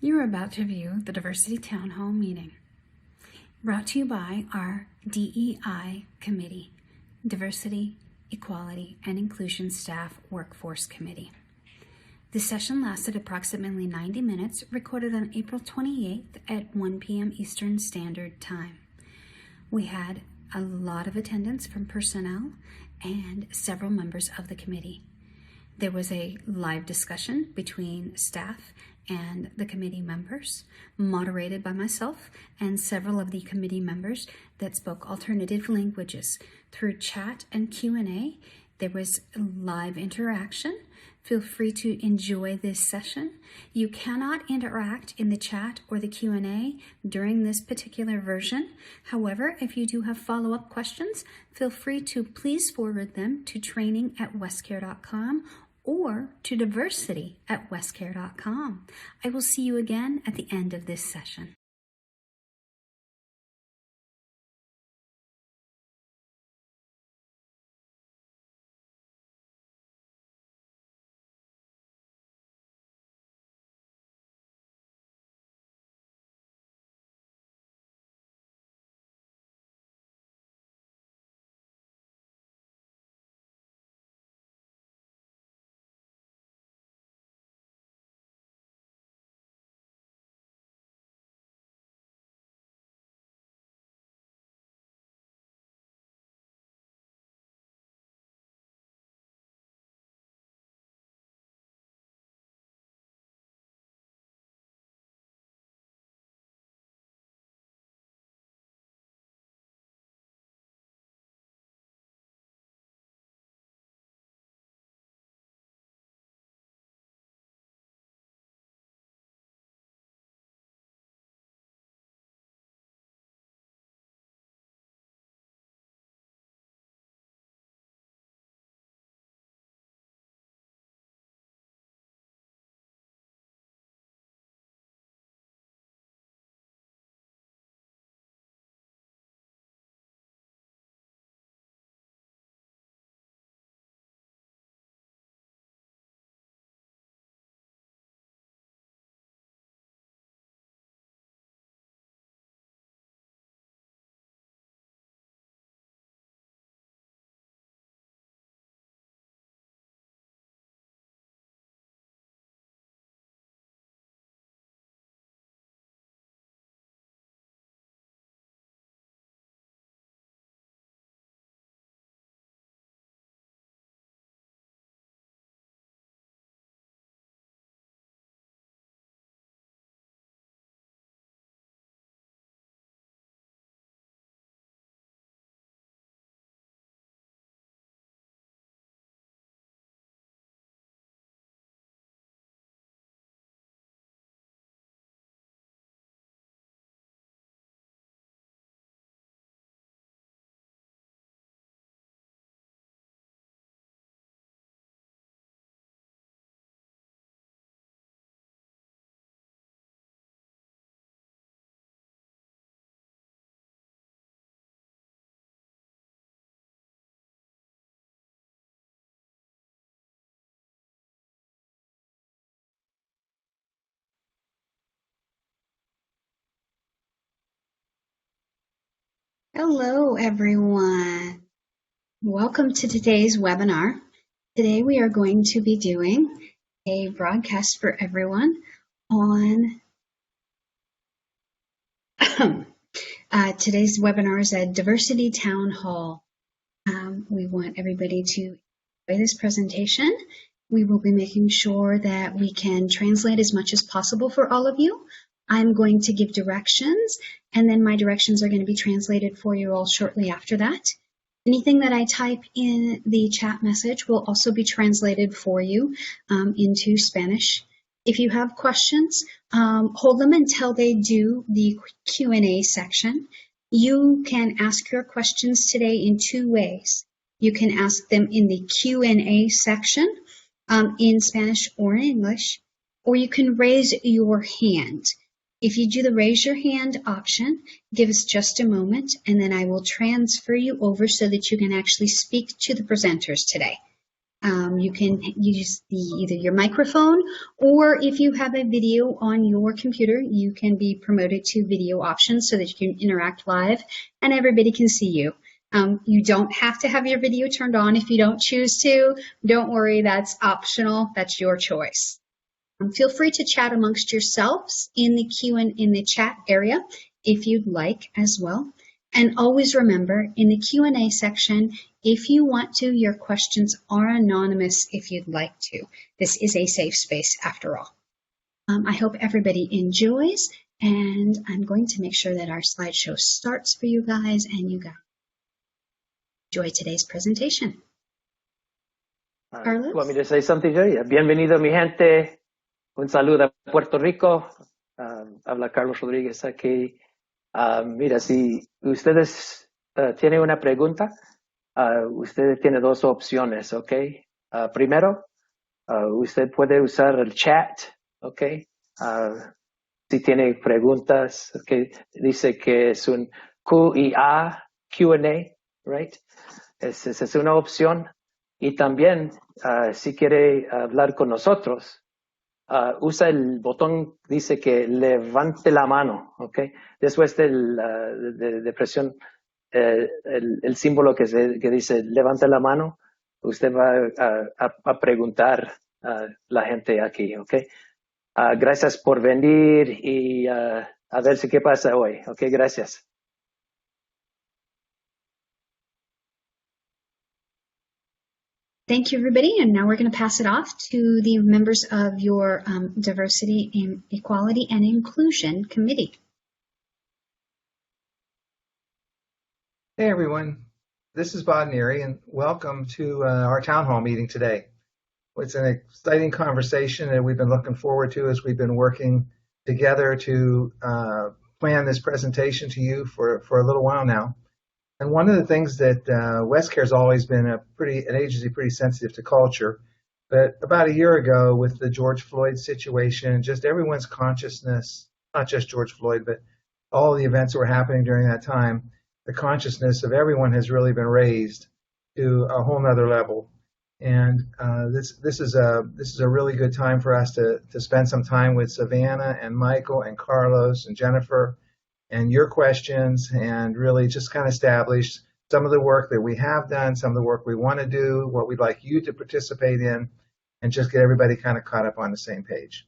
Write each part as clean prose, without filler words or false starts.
You are about to view the Diversity Town Hall meeting, brought to you by our DEI Committee, Diversity, Equality, and Inclusion Staff Workforce Committee. This session lasted approximately 90 minutes, recorded on April 28th at 1 p.m. Eastern Standard Time. We had a lot of attendance from personnel and several members of the committee. There was a live discussion between staff and the committee members, moderated by myself and several of the committee members that spoke alternative languages. Through chat and Q&A, there was live interaction. Feel free to enjoy this session. You cannot interact in the chat or the Q&A during this particular version. However, if you do have follow-up questions, feel free to please forward them to training@westcare.com or to diversity@westcare.com. I will see you again at the end of this session. Hello, everyone. Welcome to today's webinar. Today we are going to be doing a broadcast for everyone on today's webinar is a Diversity Town Hall. We want everybody to enjoy this presentation. We will be making sure that we can translate as much as possible for all of you. I'm going to give directions, and then my directions are going to be translated for you all shortly after that. Anything that I type in the chat message will also be translated for you into Spanish. If you have questions, hold them until they do the Q&A section. You can ask your questions today in two ways. You can ask them in the Q&A section in Spanish or in English, or you can raise your hand. If you do the raise your hand option, give us just a moment, and then I will transfer you over so that you can actually speak to the presenters today. You can use either your microphone, or if you have a video on your computer, you can be promoted to video options so that you can interact live and everybody can see you. You don't have to have your video turned on if you don't choose to. Don't worry, that's optional. That's your choice. Feel free to chat amongst yourselves in the chat area if you'd like as well. And always remember, in the Q&A section, if you want to, your questions are anonymous if you'd like to. This is a safe space after all. I hope everybody enjoys, and I'm going to make sure that our slideshow starts for you guys, and you guys enjoy today's presentation. Carlos? Want me to say something to you? Bienvenido, mi gente. Un saludo a Puerto Rico. Habla Carlos Rodríguez aquí. Mira, si ustedes tienen una pregunta, usted tiene dos opciones, ¿ok? Primero, usted puede usar el chat, ¿ok? Si tiene preguntas, ¿ok? Dice que es un Q&A, right? Esa es una opción. Y también, si quiere hablar con nosotros, usa el botón, dice que levante la mano, ¿ok? Después de presión, el símbolo que dice levante la mano, usted va a preguntar a la gente aquí, ¿ok? Gracias por venir y a ver si qué pasa hoy, ¿ok? Gracias. Thank you, everybody. And now we're going to pass it off to the members of your Diversity, Equality, and Inclusion Committee. Hey, everyone. This is Bob Neary, and welcome to our town hall meeting today. It's an exciting conversation that we've been looking forward to as we've been working together to plan this presentation to you for a little while now. And one of the things that WestCare has always been an agency pretty sensitive to culture, but about a year ago with the George Floyd situation, just everyone's consciousness, not just George Floyd, but all the events that were happening during that time, the consciousness of everyone has really been raised to a whole nother level. And this is a really good time for us to spend some time with Savannah and Michael and Carlos and Jennifer and your questions, and really just kind of establish some of the work that we have done, some of the work we want to do, what we'd like you to participate in, and just get everybody kind of caught up on the same page.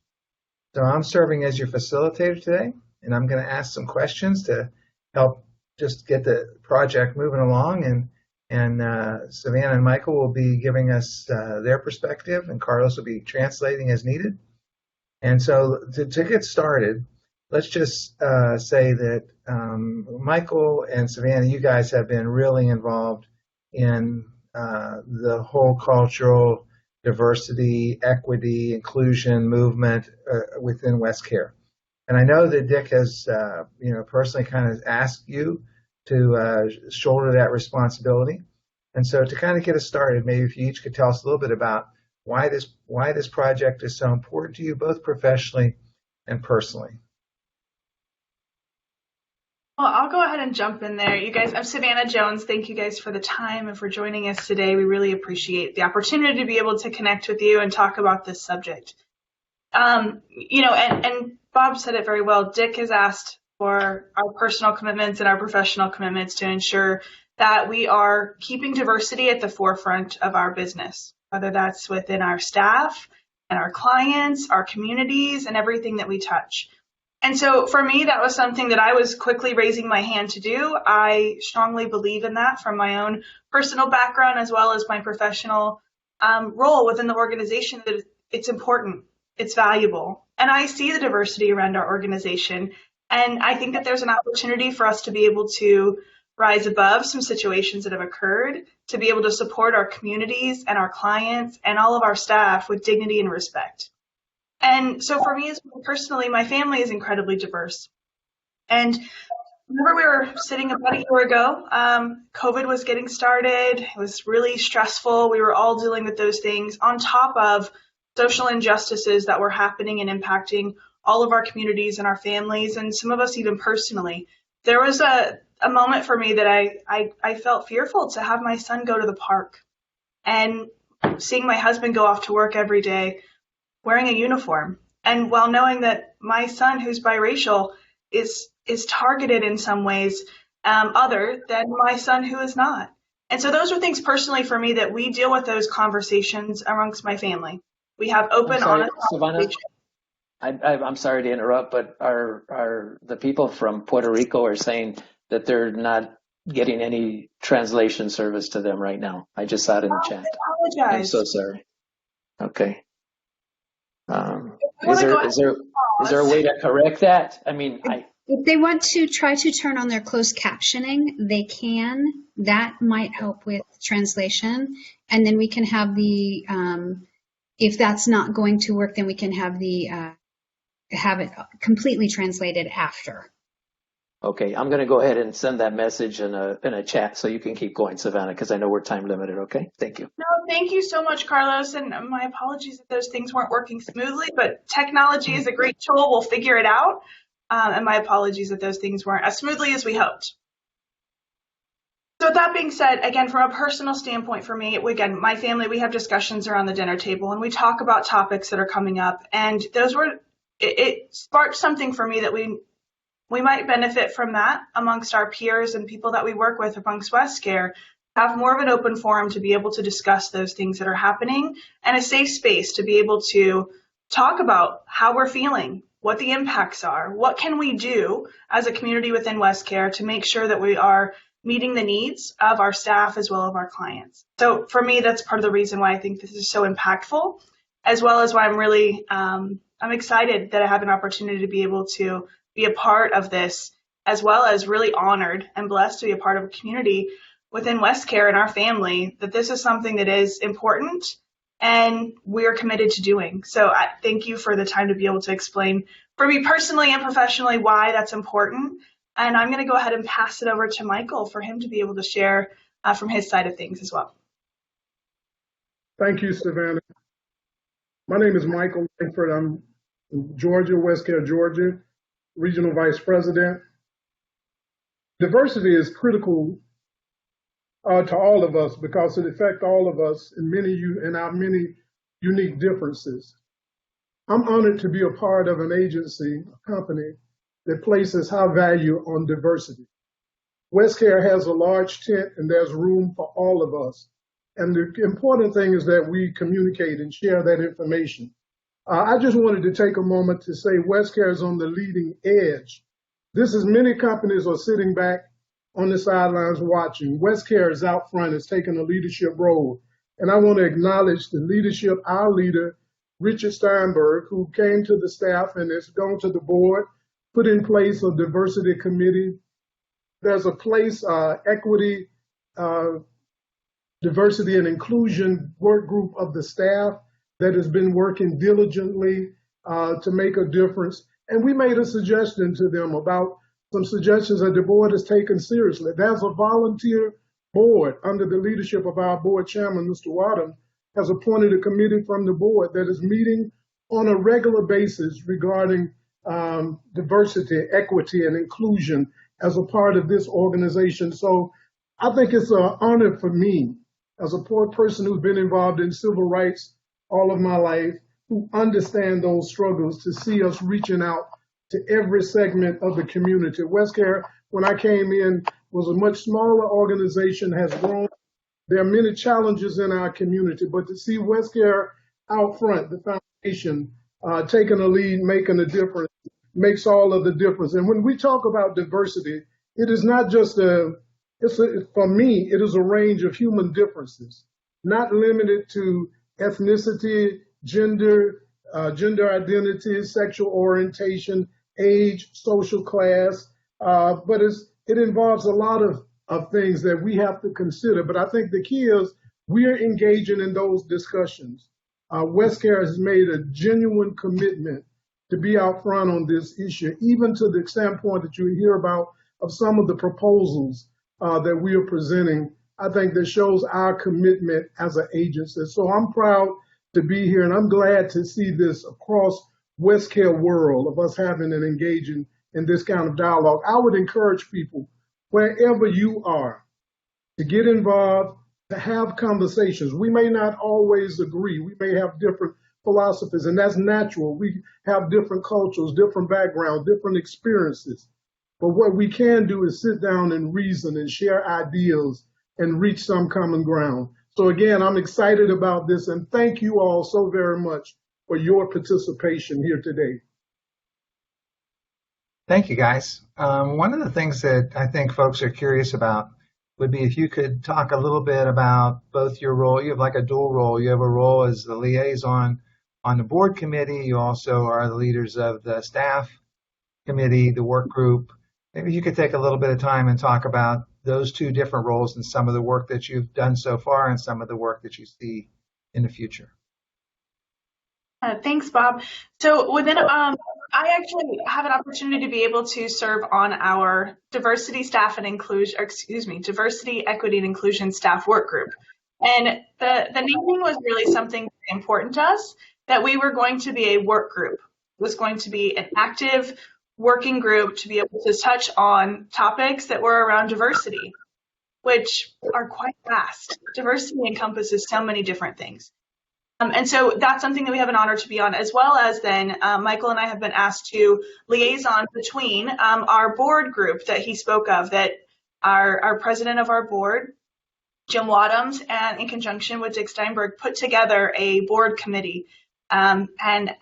So I'm serving as your facilitator today, and I'm going to ask some questions to help just get the project moving along, and Savannah and Michael will be giving us their perspective, and Carlos will be translating as needed. And so to get started, let's just say that Michael and Savannah, you guys have been really involved in the whole cultural diversity, equity, inclusion movement within WestCare. And I know that Dick has, personally kind of asked you to shoulder that responsibility. And so to kind of get us started, maybe if you each could tell us a little bit about why this project is so important to you, both professionally and personally. Well, I'll go ahead and jump in there. You guys, I'm Savannah Jones. Thank you guys for the time and for joining us today. We really appreciate the opportunity to be able to connect with you and talk about this subject. And Bob said it very well. Dick has asked for our personal commitments and our professional commitments to ensure that we are keeping diversity at the forefront of our business, whether that's within our staff and our clients, our communities, and everything that we touch. And so for me, that was something that I was quickly raising my hand to do. I strongly believe in that from my own personal background as well as my professional role within the organization, that it's important, it's valuable. And I see the diversity around our organization. And I think that there's an opportunity for us to be able to rise above some situations that have occurred, to be able to support our communities and our clients and all of our staff with dignity and respect. And so for me, personally, my family is incredibly diverse. And remember, we were sitting about a year ago, COVID was getting started. It was really stressful. We were all dealing with those things on top of social injustices that were happening and impacting all of our communities and our families, and some of us even personally. There was a moment for me that I felt fearful to have my son go to the park. And seeing my husband go off to work every day wearing a uniform, and while knowing that my son, who's biracial, is targeted in some ways other than my son who is not. And so those are things personally for me that we deal with those conversations amongst my family. We have open, honest Savannah, conversations. I'm sorry to interrupt, but are the people from Puerto Rico are saying that they're not getting any translation service to them right now? I just saw it in the chat. I I'm apologize. so sorry. Okay. I wanna go ahead Is there a way to correct that? I mean, If they want to try to turn on their closed captioning, they can. That might help with translation. And then we can have the, if that's not going to work, then we can have have it completely translated after. okay, I'm going to go ahead and send that message in a chat so you can keep going, Savannah, because I know we're time limited. Okay, thank you. No, thank you so much, Carlos, and my apologies if those things weren't working smoothly, but technology is a great tool. We'll figure it out, and my apologies if those things weren't as smoothly as we hoped. So with that being said, again, from a personal standpoint for me, again, my family, we have discussions around the dinner table, and we talk about topics that are coming up, and it sparked something for me that we might benefit from that amongst our peers and people that we work with amongst WestCare, have more of an open forum to be able to discuss those things that are happening, and a safe space to be able to talk about how we're feeling, what the impacts are, what can we do as a community within WestCare to make sure that we are meeting the needs of our staff as well as our clients. So for me, that's part of the reason why I think this is so impactful, as well as why I'm really I'm excited that I have an opportunity to be able to be a part of this, as well as really honored and blessed to be a part of a community within WestCare and our family, that this is something that is important and we're committed to doing. So I thank you for the time to be able to explain for me personally and professionally why that's important. And I'm going to go ahead and pass it over to Michael for him to be able to share from his side of things as well. Thank you, Savannah. My name is Michael Langford. I'm in Georgia, WestCare, Georgia, Regional Vice President. Diversity is critical to all of us because it affects all of us in our many unique differences. I'm honored to be a part of an agency, a company, that places high value on diversity. WestCare has a large tent and there's room for all of us. And the important thing is that we communicate and share that information. I just wanted to take a moment to say WestCare is on the leading edge. This is many companies are sitting back on the sidelines watching. WestCare is out front, it's taking a leadership role. And I want to acknowledge the leadership, our leader, Richard Steinberg, who came to the staff and has gone to the board, put in place a diversity committee. There's a place, equity, diversity and inclusion work group of the staff that has been working diligently to make a difference. And we made a suggestion to them about some suggestions that the board has taken seriously. There's a volunteer board under the leadership of our board chairman, Mr. Wadham, has appointed a committee from the board that is meeting on a regular basis regarding diversity, equity, and inclusion as a part of this organization. So I think it's an honor for me as a poor person who's been involved in civil rights all of my life, who understand those struggles, to see us reaching out to every segment of the community. WestCare, when I came in, was a much smaller organization, has grown. There are many challenges in our community, but to see WestCare out front, the foundation, taking a lead, making a difference, makes all of the difference. And when we talk about diversity, it is not just for me, it is a range of human differences, not limited to ethnicity, gender, gender identity, sexual orientation, age, social class, but it involves a lot of things that we have to consider. But I think the key is we are engaging in those discussions. WestCare has made a genuine commitment to be out front on this issue, even to the standpoint that you hear about of some of the proposals that we are presenting. I think that shows our commitment as an agency. So I'm proud to be here, and I'm glad to see this across WestCare world of us having and engaging in this kind of dialogue. I would encourage people, wherever you are, to get involved, to have conversations. We may not always agree. We may have different philosophies, and that's natural. We have different cultures, different backgrounds, different experiences. But what we can do is sit down and reason and share ideas and reach some common ground. So again, I'm excited about this, and thank you all so very much for your participation here today. Thank you, guys. One of the things that I think folks are curious about would be if you could talk a little bit about both your role. You have like a dual role. You have a role as the liaison on the board committee. You also are the leaders of the staff committee, the work group. Maybe you could take a little bit of time and talk about those two different roles and some of the work that you've done so far and some of the work that you see in the future. Thanks, Bob. So I actually have an opportunity to be able to serve on our diversity, equity, and inclusion staff work group. And the naming was really something very important to us, that we were going to be a work group. It was going to be an active working group to be able to touch on topics that were around diversity, which are quite vast. Diversity encompasses so many different things. And so that's something that we have an honor to be on, as well as then Michael and I have been asked to liaison between our board group that he spoke of, that our president of our board, Jim Wadhams, and in conjunction with Dick Steinberg, put together a board committee. And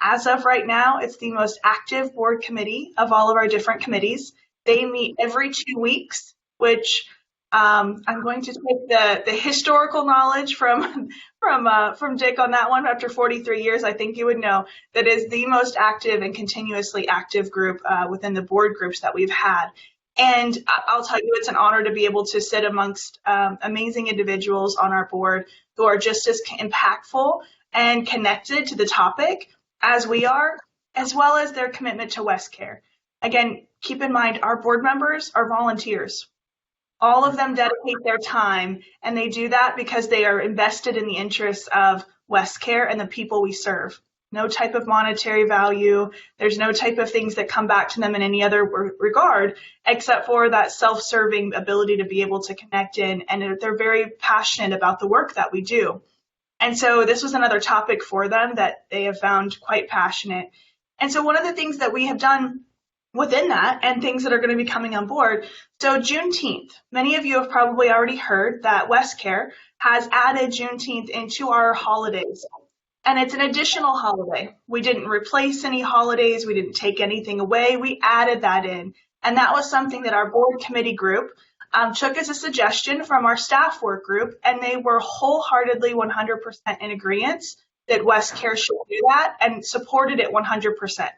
as of right now, it's the most active board committee of all of our different committees. They meet every 2 weeks, which I'm going to take the historical knowledge from Dick on that one. After 43 years, I think you would know that is the most active and continuously active group within the board groups that we've had. And I'll tell you, it's an honor to be able to sit amongst amazing individuals on our board who are just as impactful and connected to the topic as we are, as well as their commitment to WestCare. Again, keep in mind, our board members are volunteers. All of them dedicate their time, and they do that because they are invested in the interests of WestCare and the people we serve. No type of monetary value. There's no type of things that come back to them in any other regard, except for that self-serving ability to be able to connect in, and they're very passionate about the work that we do. And so this was another topic for them that they have found quite passionate. And so one of the things that we have done within that, and things that are going to be coming on board. So Juneteenth, many of you have probably already heard that WestCare has added Juneteenth into our holidays. And it's an additional holiday. We didn't replace any holidays. We didn't take anything away. We added that in. And that was something that our board committee group took as a suggestion from our staff work group, and they were wholeheartedly 100% in agreement that WestCare should do that and supported it 100%.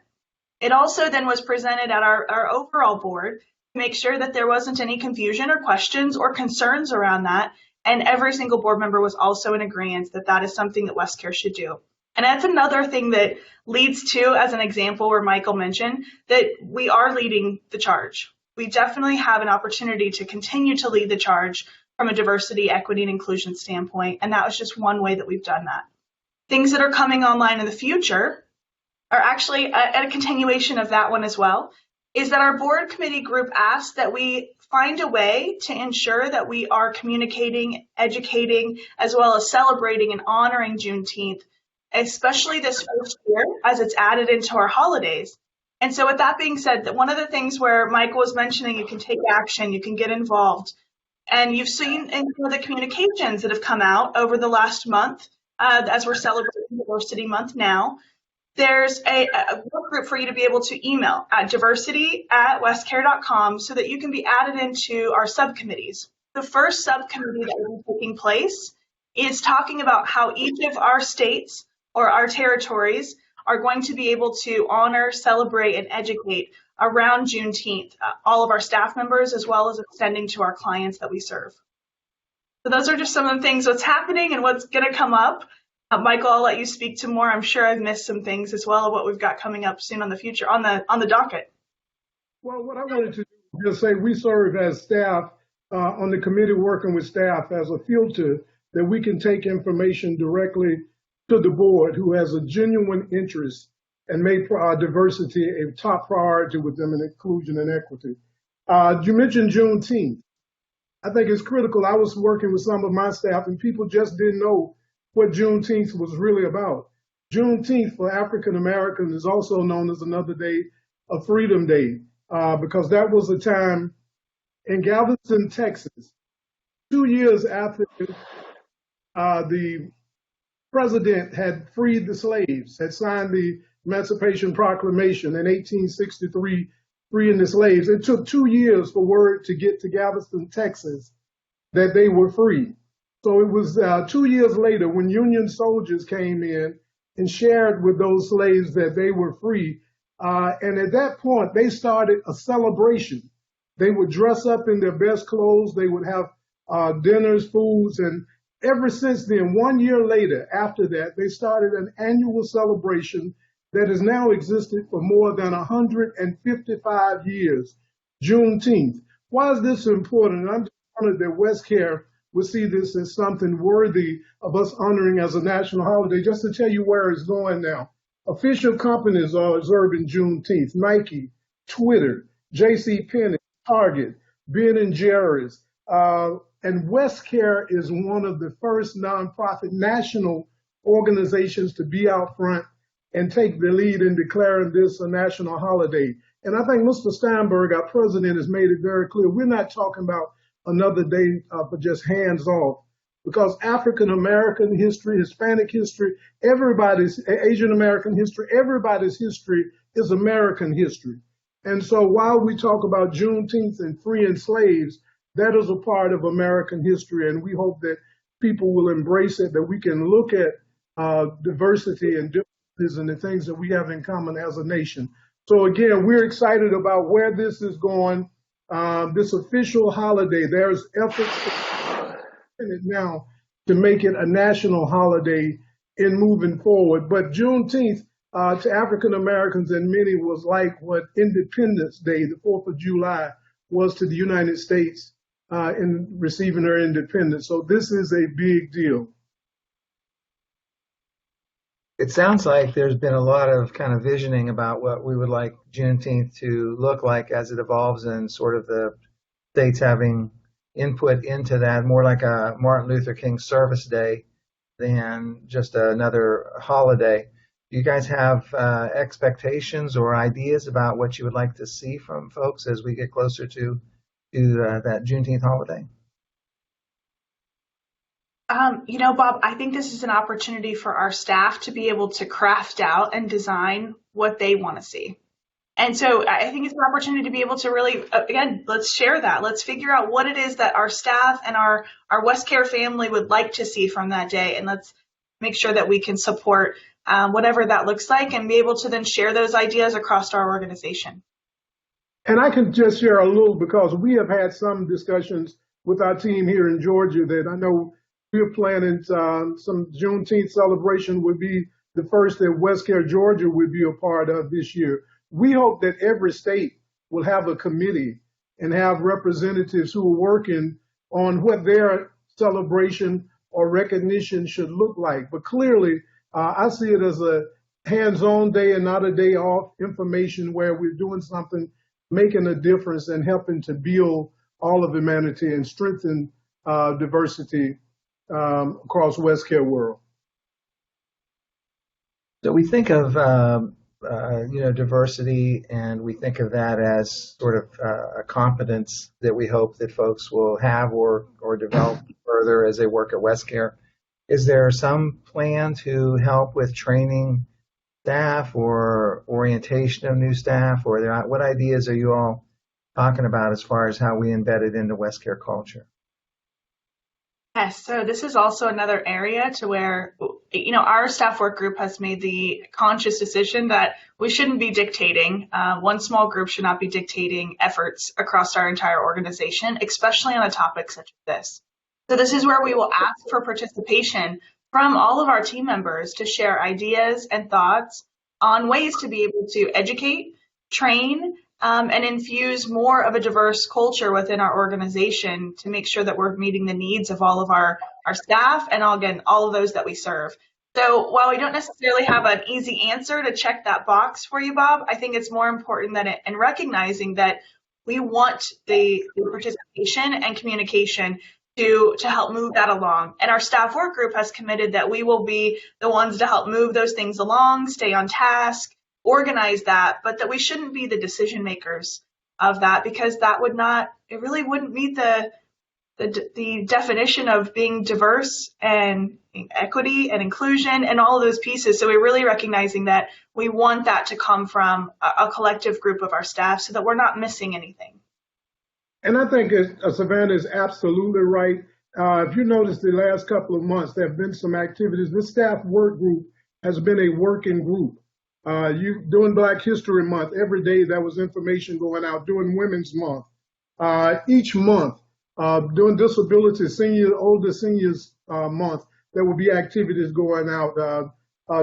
It also then was presented at our overall board to make sure that there wasn't any confusion or questions or concerns around that. And every single board member was also in agreement that that is something that WestCare should do. And that's another thing that leads to, as an example where Michael mentioned, that we are leading the charge. We definitely have an opportunity to continue to lead the charge from a diversity, equity, and inclusion standpoint. And that was just one way that we've done that. Things that are coming online in the future are actually a continuation of that one as well, is that our board committee group asked that we find a way to ensure that we are communicating, educating, as well as celebrating and honoring Juneteenth, especially this first year as it's added into our holidays. And so with that being said, that one of the things where Michael was mentioning, you can take action, you can get involved, and you've seen in the communications that have come out over the last month, as we're celebrating Diversity Month now, there's a work group for you to be able to email at diversity@westcare.com so that you can be added into our subcommittees. The first subcommittee that will be taking place is talking about how each of our states or our territories are going to be able to honor, celebrate, and educate around Juneteenth, all of our staff members, as well as extending to our clients that we serve. So those are just some of the things, what's happening and what's going to come up. Michael, I'll let you speak to more. I'm sure I've missed some things as well of what we've got coming up soon on the future, on the docket. Well, what I wanted to do is just say we serve as staff on the committee working with staff as a filter that we can take information directly to the board who has a genuine interest and make diversity a top priority with them in inclusion and equity. You mentioned Juneteenth. I think it's critical. I was working with some of my staff, and people just didn't know what Juneteenth was really about. Juneteenth for African Americans is also known as another day, a Freedom Day, because that was a time in Galveston, Texas, 2 years after the president had freed the slaves, had signed the Emancipation Proclamation in 1863, freeing the slaves. It took 2 years for word to get to Galveston, Texas, that they were free. So it was 2 years later when Union soldiers came in and shared with those slaves that they were free. And at that point, they started a celebration. They would dress up in their best clothes. They would have dinners, foods, and ever since then, 1 year later, after that, they started an annual celebration that has now existed for more than 155 years, Juneteenth. Why is this important? I'm just honored that WestCare would see this as something worthy of us honoring as a national holiday. Just to tell you where it's going now. Official companies are observing Juneteenth: Nike, Twitter, JCPenney, Target, Ben & Jerry's, and WestCare is one of the first nonprofit national organizations to be out front and take the lead in declaring this a national holiday. And I think Mr. Steinberg, our president, has made it very clear. We're not talking about another day for just hands off, because African American history, Hispanic history, everybody's Asian American history, everybody's history is American history. And so while we talk about Juneteenth and freeing slaves, that is a part of American history, and we hope that people will embrace it, that we can look at diversity and differences and the things that we have in common as a nation. So again, we're excited about where this is going, this official holiday. There's efforts in it now to make it a national holiday in moving forward. But Juneteenth to African Americans and many was like what Independence Day, the 4th of July, was to the United States in receiving their independence. So this is a big deal. It sounds like there's been a lot of kind of visioning about what we would like Juneteenth to look like as it evolves, and sort of the states having input into that, more like a Martin Luther King service day than just another holiday. Do you guys have expectations or ideas about what you would like to see from folks as we get closer to that Juneteenth holiday? Bob, I think this is an opportunity for our staff to be able to craft out and design what they want to see. And so I think it's an opportunity to be able to really, again, let's share that. Let's figure out what it is that our staff and our WestCare family would like to see from that day. And let's make sure that we can support whatever that looks like and be able to then share those ideas across our organization. And I can just share a little, because we have had some discussions with our team here in Georgia that I know we're planning some Juneteenth celebration would be the first that WestCare Georgia would be a part of this year. We hope that every state will have a committee and have representatives who are working on what their celebration or recognition should look like. But clearly, I see it as a hands-on day and not a day off information, where we're doing something, making a difference and helping to build all of humanity and strengthen diversity across WestCare world. So we think of diversity, and we think of that as sort of a competence that we hope that folks will have or develop further as they work at WestCare. Is there some plan to help with training staff or orientation of new staff, or what ideas are you all talking about as far as how we embed it into WestCare culture? Yes, so this is also another area to where, our staff work group has made the conscious decision that we shouldn't be dictating. One small group should not be dictating efforts across our entire organization, especially on a topic such as this. So this is where we will ask for participation from all of our team members to share ideas and thoughts on ways to be able to educate, train, and infuse more of a diverse culture within our organization to make sure that we're meeting the needs of all of our staff and, again, all of those that we serve. So while we don't necessarily have an easy answer to check that box for you, Bob, I think it's more important that in recognizing that We want the participation and communication to help move that along. And our staff work group has committed that we will be the ones to help move those things along, stay on task, organize that, but that we shouldn't be the decision makers of that, because that would not, it really wouldn't meet the definition of being diverse and equity and inclusion and all of those pieces. So we're really recognizing that we want that to come from a collective group of our staff so that we're not missing anything. And I think Savannah is absolutely right. If you notice the last couple of months, there have been some activities. This staff work group has been a working group. During Black History Month, every day there was information going out. During Women's Month, each month, during Disability Older Seniors Month, there will be activities going out.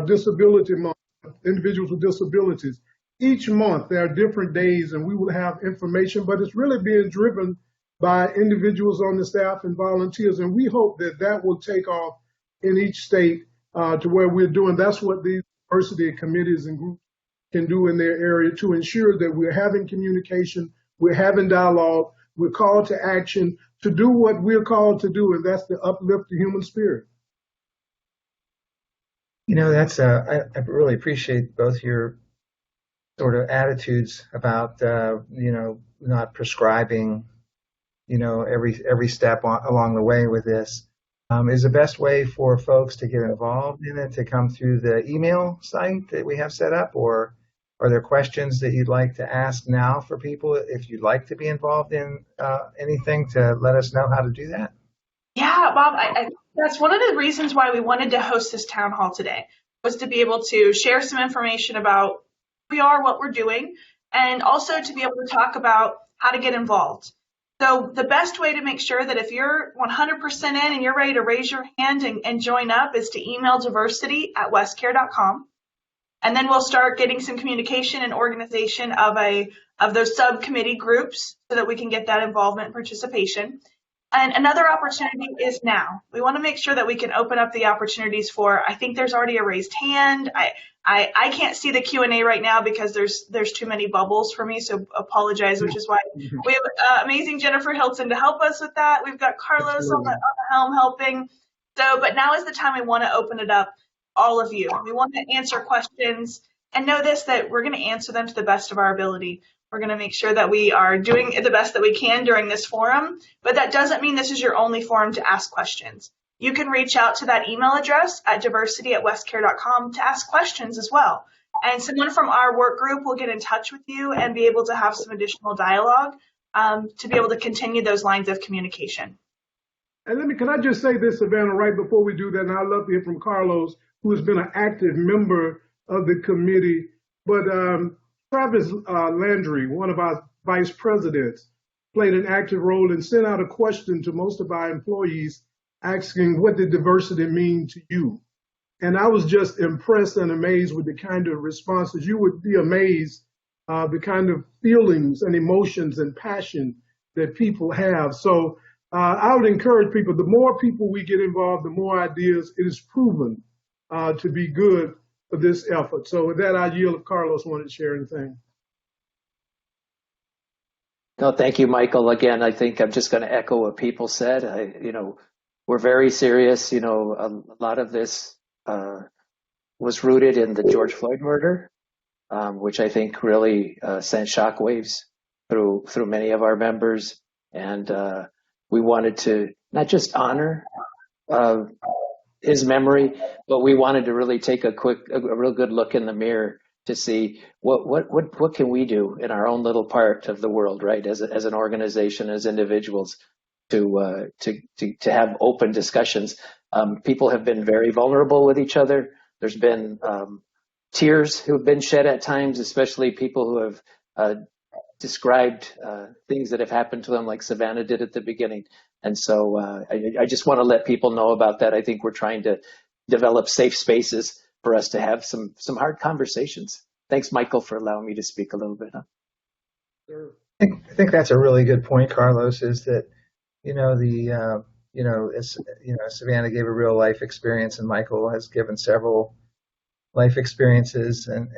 Disability Month, individuals with disabilities. Each month there are different days, and we will have information, but it's really being driven by individuals on the staff and volunteers, and we hope that that will take off in each state to where we're doing. That's what these diversity committees and groups can do in their area to ensure that we're having communication, we're having dialogue, we're called to action to do what we're called to do, and that's to uplift the human spirit. You know, that's I really appreciate both your sort of attitudes about not prescribing every step along the way with this. Is the best way for folks to get involved in it to come through the email site that we have set up, or are there questions that you'd like to ask now for people if you'd like to be involved in anything, to let us know how to do that? Yeah, Bob, I that's one of the reasons why we wanted to host this town hall today, was to be able to share some information about who we are, what we're doing, and also to be able to talk about how to get involved. So the best way to make sure that if you're 100% in and you're ready to raise your hand and join up is to email diversity@westcare.com. And then we'll start getting some communication and organization of those subcommittee groups so that we can get that involvement and participation. And another opportunity is now. We want to make sure that we can open up the opportunities for, I think there's already a raised hand. I can't see the Q&A right now because there's too many bubbles for me, so apologize, which is why we have amazing Jennifer Hilton to help us with that. We've got Carlos on the helm helping. So, but now is the time we want to open it up, all of you. We want to answer questions, and know this, that we're going to answer them to the best of our ability. We're going to make sure that we are doing the best that we can during this forum, but that doesn't mean this is your only forum to ask questions. You can reach out to that email address at diversity@westcare.com to ask questions as well. And someone from our work group will get in touch with you and be able to have some additional dialogue to be able to continue those lines of communication. And can I just say this, Savannah, right before we do that, and I'd love to hear from Carlos, who has been an active member of the committee, but Travis Landry, one of our vice presidents, played an active role and sent out a question to most of our employees asking, what did diversity mean to you? And I was just impressed and amazed with the kind of responses. You would be amazed the kind of feelings and emotions and passion that people have. So I would encourage people, the more people we get involved, the more ideas. It is proven to be good for this effort. So with that, I yield if Carlos wanted to share anything. No, thank you, Michael. Again, I think I'm just going to echo what people said. We're very serious. A lot of this was rooted in the George Floyd murder, which I think really sent shockwaves through many of our members. And we wanted to not just honor his memory, but we wanted to really take a real good look in the mirror to see what can we do in our own little part of the world, right? As an organization, as individuals, to have open discussions. People have been very vulnerable with each other. There's been tears who have been shed at times, especially people who have described things that have happened to them, like Savannah did at the beginning. And so I just want to let people know about that. I think we're trying to develop safe spaces for us to have some hard conversations. Thanks, Michael, for allowing me to speak a little bit. Sure. I think that's a really good point, Carlos, is that, Savannah gave a real life experience and Michael has given several life experiences. And,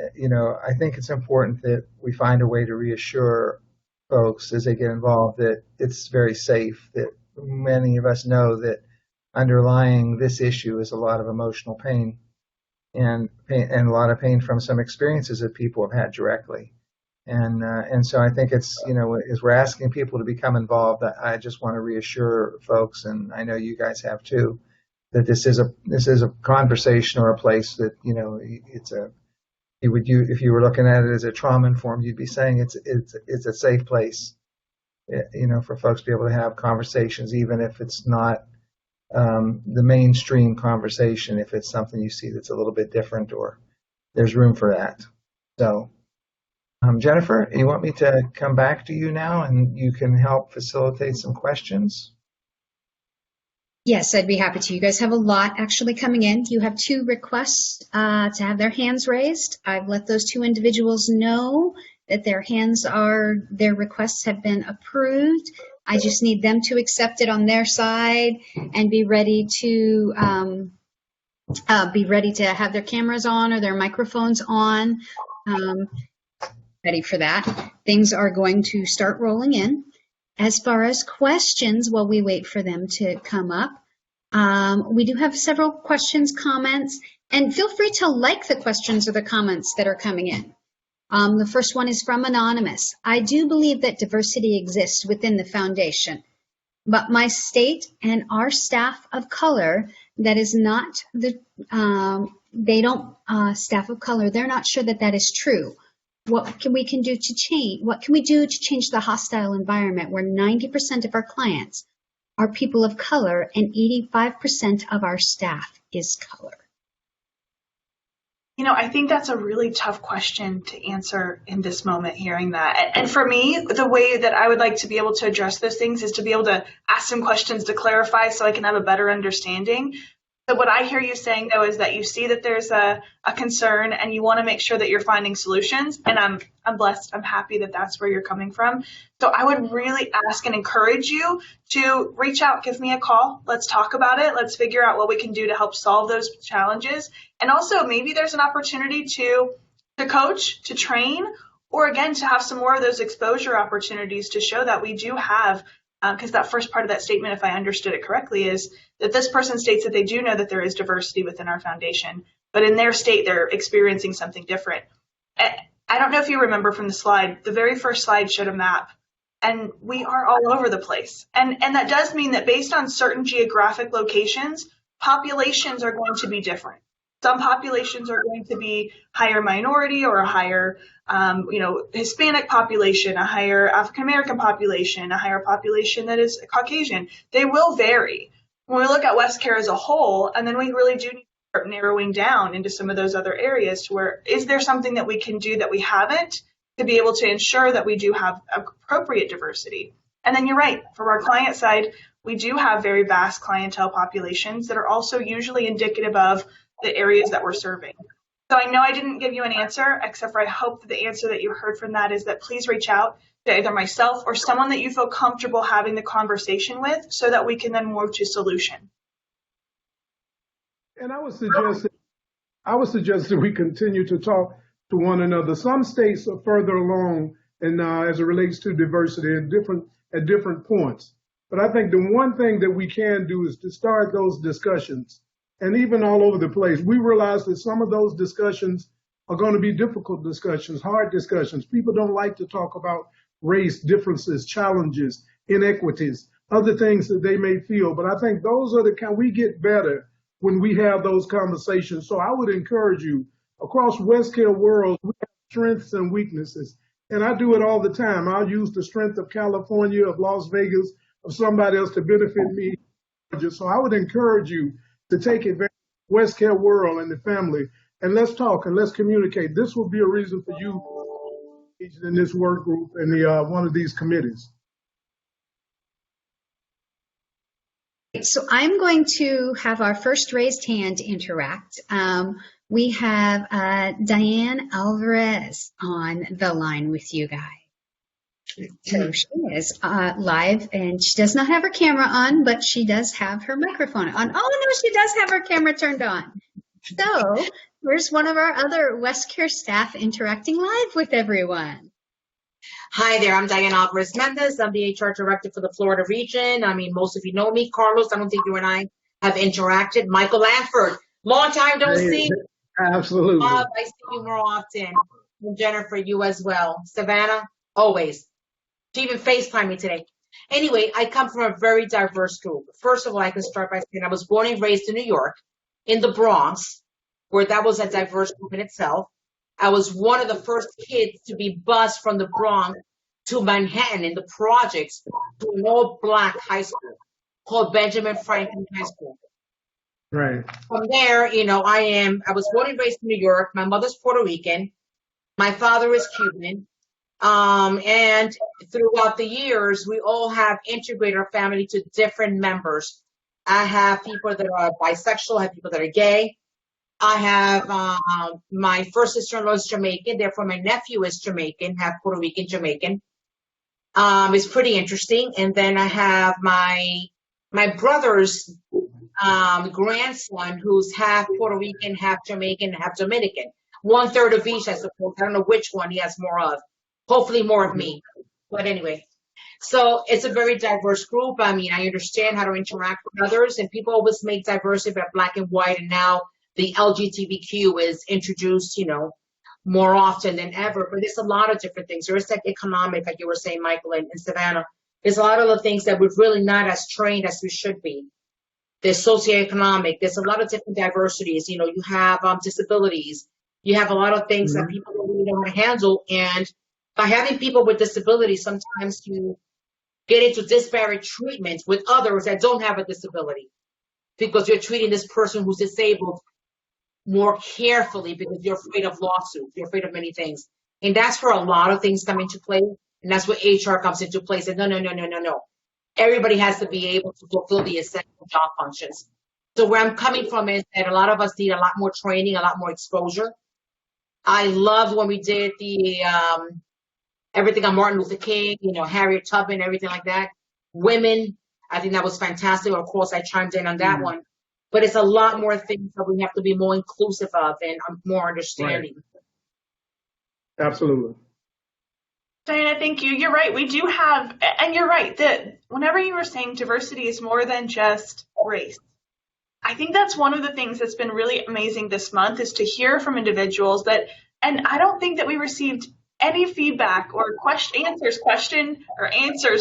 I think it's important that we find a way to reassure folks as they get involved that it's very safe, that many of us know that underlying this issue is a lot of emotional pain and a lot of pain from some experiences that people have had directly. And so I think it's, as we're asking people to become involved, I just want to reassure folks, and I know you guys have too, that this is a conversation or a place that, if you were looking at it as a trauma informed, you'd be saying it's a safe place, for folks to be able to have conversations, even if it's not the mainstream conversation, if it's something you see that's a little bit different, or there's room for that. So, Jennifer, you want me to come back to you now and you can help facilitate some questions? Yes, I'd be happy to. You guys have a lot actually coming in. You have 2 requests to have their hands raised. I've let those 2 individuals know that their requests have been approved. I just need them to accept it on their side and be ready to have their cameras on or their microphones on. Ready for that. Things are going to start rolling in. As far as questions, while we wait for them to come up, we do have several questions, comments, and feel free to like the questions or the comments that are coming in. The first one is from Anonymous. I do believe that diversity exists within the foundation, but my state and our staff of color, that is not staff of color, they're not sure that is true. What can we do to change the hostile environment where 90% of our clients are people of color and 85% of our staff is color? I think that's a really tough question to answer in this moment, hearing that. And for me, the way that I would like to be able to address those things is to be able to ask some questions to clarify so I can have a better understanding. So what I hear you saying, though, is that you see that there's a concern and you want to make sure that you're finding solutions. And I'm blessed. I'm happy that that's where you're coming from. So I would really ask and encourage you to reach out, give me a call. Let's talk about it. Let's figure out what we can do to help solve those challenges. And also maybe there's an opportunity to coach, to train, or again, to have some more of those exposure opportunities to show that we do have, because that first part of that statement, if I understood it correctly, is that this person states that they do know that there is diversity within our foundation, but in their state, they're experiencing something different. I don't know if you remember from the slide, the very first slide showed a map, and we are all over the place. And that does mean that based on certain geographic locations, populations are going to be different. Some populations are going to be higher minority or a higher, Hispanic population, a higher African-American population, a higher population that is Caucasian. They will vary. When we look at WestCare as a whole, and then we really do need to start narrowing down into some of those other areas to where, is there something that we can do that we haven't to be able to ensure that we do have appropriate diversity? And then you're right, from our client side, we do have very vast clientele populations that are also usually indicative of the areas that we're serving. So I know I didn't give you an answer, except for I hope that the answer that you heard from that is that please reach out to either myself or someone that you feel comfortable having the conversation with so that we can then move to solution. And I would suggest that we continue to talk to one another. Some states are further along and as it relates to diversity at different points. But I think the one thing that we can do is to start those discussions. And even all over the place, we realize that some of those discussions are going to be difficult discussions, hard discussions. People don't like to talk about race differences, challenges, inequities, other things that they may feel. But I think those are the kind, we get better when we have those conversations. So I would encourage you, across WestCare world, we have strengths and weaknesses. And I do it all the time. I'll use the strength of California, of Las Vegas, of somebody else to benefit me. So I would encourage you to take advantage of WestCare world and the family, and let's talk and let's communicate. This will be a reason for you in this work group and one of these committees. So I'm going to have our first raised hand interact. We have Diane Alvarez on the line with you guys. So she is live, and she does not have her camera on, but she does have her microphone on. Oh, no, she does have her camera turned on. So where's one of our other WestCare staff interacting live with everyone? Hi there, I'm Diane Alvarez-Mendez. I'm the HR director for the Florida region. I mean, most of you know me. Carlos, I don't think you and I have interacted. Michael Lanford, long time don't see. Absolutely. Bob, I see you more often. And Jennifer, you as well. Savannah, always. She even FaceTimed me today. Anyway, I come from a very diverse group. First of all, I can start by saying I was born and raised in New York, in the Bronx, where that was a diverse group in itself. I was one of the first kids to be bused from the Bronx to Manhattan in the projects to an all-black high school called Benjamin Franklin High School. Right. From there, I was born and raised in New York. My mother's Puerto Rican. My father is Cuban. And throughout the years, we all have integrated our family to different members. I have people that are bisexual, I have people that are gay. I have my first sister-in-law is Jamaican, therefore my nephew is Jamaican, half Puerto Rican, Jamaican. It's pretty interesting. And then I have my brother's grandson who's half Puerto Rican, half Jamaican, half Dominican. 1/3 of each, I suppose. I don't know which one he has more of. Hopefully more of me. But anyway, so it's a very diverse group. I mean, I understand how to interact with others, and people always make diversity about black and white, and now the LGBTQ is introduced, more often than ever. But there's a lot of different things. There is like economic, like you were saying, Michael and Savannah. There's a lot of the things that we're really not as trained as we should be. There's socioeconomic. There's a lot of different diversities. You have disabilities. You have a lot of things that people don't really know how to handle. And by having people with disabilities, sometimes you get into disparate treatments with others that don't have a disability because you're treating this person who's disabled more carefully because you're afraid of lawsuits. You're afraid of many things. And that's where a lot of things come into play. And that's where HR comes into place. And no. Everybody has to be able to fulfill the essential job functions. So where I'm coming from is that a lot of us need a lot more training, a lot more exposure. I loved when we did the everything on Martin Luther King, Harriet Tubman, everything like that. Women, I think that was fantastic. Of course, I chimed in on that one. But it's a lot more things that we have to be more inclusive of and more understanding. Right. Absolutely. Diana, thank you. You're right. We do have, and you're right, that whenever you were saying diversity is more than just race, I think that's one of the things that's been really amazing this month is to hear from individuals that, and I don't think that we received any feedback or answers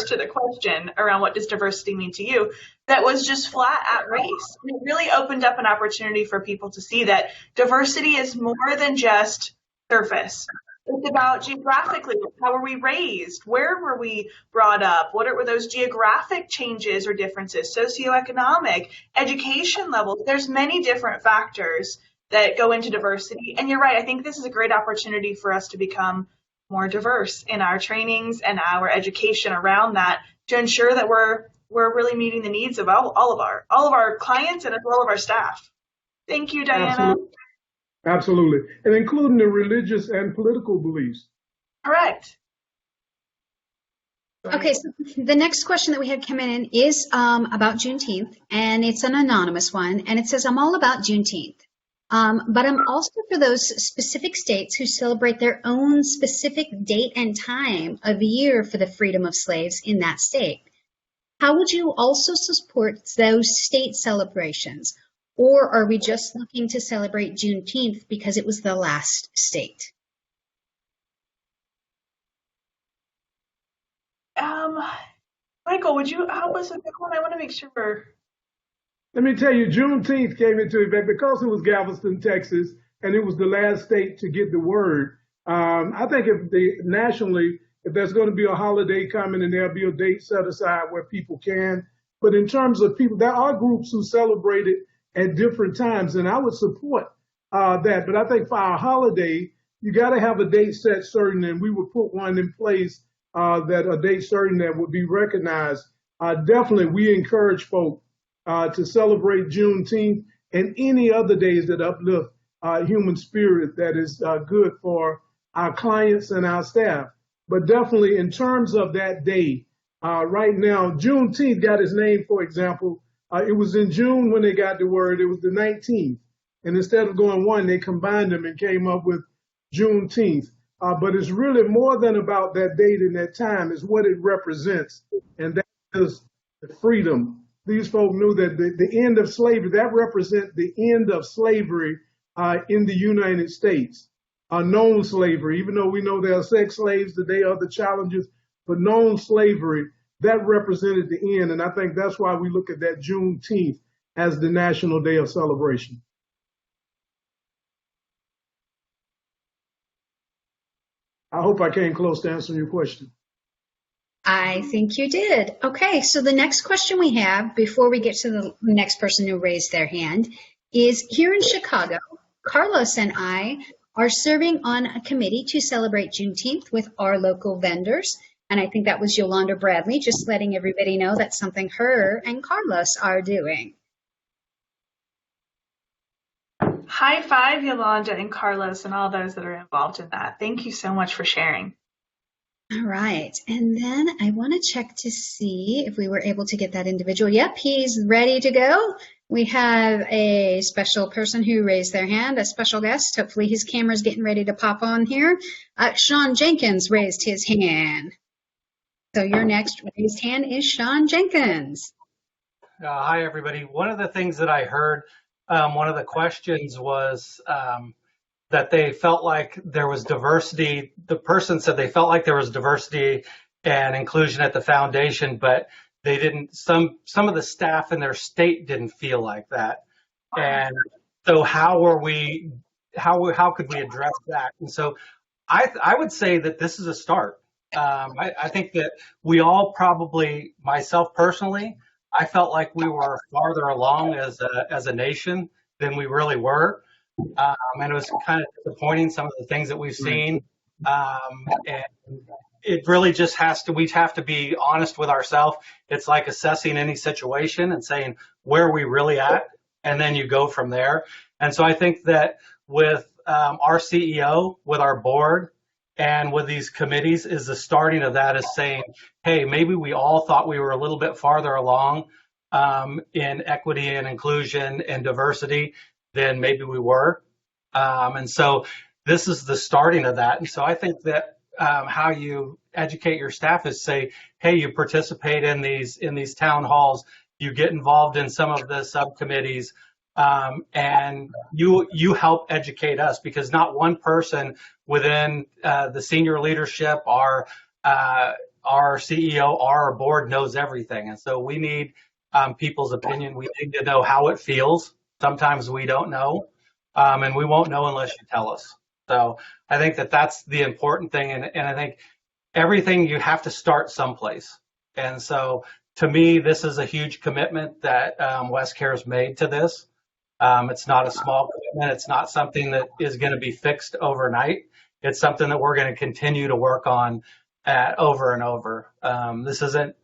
to the question around what does diversity mean to you that was just flat at race. And it really opened up an opportunity for people to see that diversity is more than just surface. It's about geographically, how were we raised? Where were we brought up? What were those geographic changes or differences? Socioeconomic, education levels. There's many different factors that go into diversity. And you're right, I think this is a great opportunity for us to become more diverse in our trainings and our education around that to ensure that we're really meeting the needs of all of our clients and as well of our staff. Thank you, Diana. Absolutely. And including the religious and political beliefs. Correct. Okay, so the next question that we have coming in is about Juneteenth, and it's an anonymous one, and it says, I'm all about Juneteenth, but I'm also for those specific states who celebrate their own specific date and time of year for the freedom of slaves in that state. How would you also support those state celebrations? Or are we just looking to celebrate Juneteenth because it was the last state? Michael, would you help us with that one? I want to make sure Let me tell you, Juneteenth came into effect because it was Galveston, Texas, and it was the last state to get the word. I think nationally, if there's going to be a holiday coming and there'll be a date set aside where people can. But in terms of people, there are groups who celebrate it at different times, and I would support that. But I think for our holiday, you got to have a date set certain, and we would put one in place that a date certain that would be recognized. Definitely, we encourage folk to celebrate Juneteenth and any other days that uplift human spirit that is good for our clients and our staff. But definitely in terms of that day, right now, Juneteenth got its name, for example, it was in June when they got the word. It was the 19th. And instead of going one, they combined them and came up with Juneteenth. but it's really more than about that date and that time. It's what it represents, and that is the freedom. These folk knew that the end of slavery, that represents the end of slavery in the United States. Known slavery, even though we know there are sex slaves today, other challenges, but known slavery, that represented the end. And I think that's why we look at that Juneteenth as the National Day of Celebration. I hope I came close to answering your question. I think you did. Okay, so the next question we have before we get to the next person who raised their hand is here in Chicago, Carlos and I are serving on a committee to celebrate Juneteenth with our local vendors. And I think that was Yolanda Bradley, just letting everybody know that's something her and Carlos are doing. High five, Yolanda and Carlos and all those that are involved in that. Thank you so much for sharing. All right. And then I want to check to see if we were able to get that individual. Yep, he's ready to go. We have a special person who raised their hand, a special guest. Hopefully his camera's getting ready to pop on here. Sean Jenkins raised his hand. So your next raised hand is Sean Jenkins. Hi, everybody. One of the things that I heard, one of the questions was that they felt like there was diversity. The person said they felt like there was diversity and inclusion at the foundation, but they didn't, some of the staff in their state didn't feel like that. And so how could we address that? And so I would say that this is a start. I think that we all probably, myself personally, I felt like we were farther along as a nation than we really were. And it was kind of disappointing, some of the things that we've seen. And it really just we have to be honest with ourselves. It's like assessing any situation and saying, where are we really at? And then you go from there. And so I think that with our CEO, with our board, and with these committees is the starting of that, is saying, hey, maybe we all thought we were a little bit farther along in equity and inclusion and diversity than maybe we were. And so this is the starting of that. And so I think that how you educate your staff is say, hey, you participate in these town halls, you get involved in some of the subcommittees, and you help educate us, because not one person within the senior leadership, our CEO, our board knows everything. And so we need people's opinion. We need to know how it feels. Sometimes we don't know, and we won't know unless you tell us. So I think that that's the important thing. And I think everything, you have to start someplace. And so to me, this is a huge commitment that WestCare has made to this. It's not a small commitment. It's not something that is going to be fixed overnight. It's something that we're going to continue to work on over and over.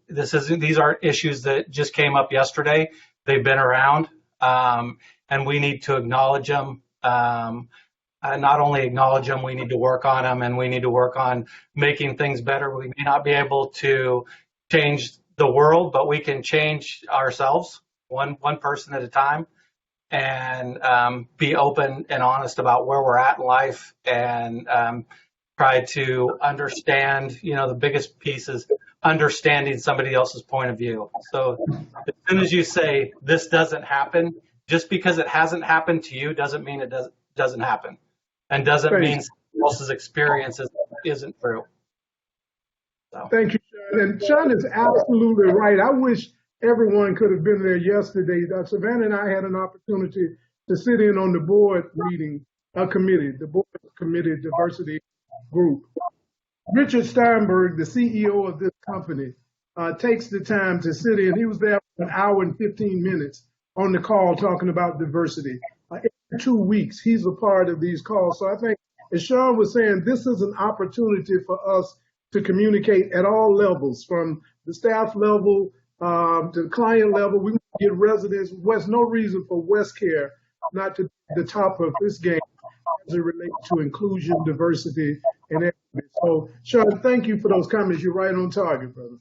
These aren't issues that just came up yesterday. They've been around, and we need to acknowledge them. Not only acknowledge them, we need to work on them, and we need to work on making things better. We may not be able to change the world, but we can change ourselves one person at a time, and be open and honest about where we're at in life, and try to understand, the biggest piece is understanding somebody else's point of view. So as soon as you say this doesn't happen, just because it hasn't happened to you doesn't mean it doesn't happen, and doesn't mean someone else's experience isn't true. So. Thank you, Sean. And Sean is absolutely right. I wish everyone could have been there yesterday. Savannah and I had an opportunity to sit in on the board meeting, the board committee diversity group. Richard Steinberg, the CEO of this company, takes the time to sit in. He was there for 1 hour and 15 minutes on the call talking about diversity. Every 2 weeks, he's a part of these calls. So I think, as Sean was saying, this is an opportunity for us to communicate at all levels, from the staff level to the client level. We get residents. There's no reason for WestCare not to be at the top of this game as it relates to inclusion, diversity, and equity. So, Sean, thank you for those comments. You're right on target, brother.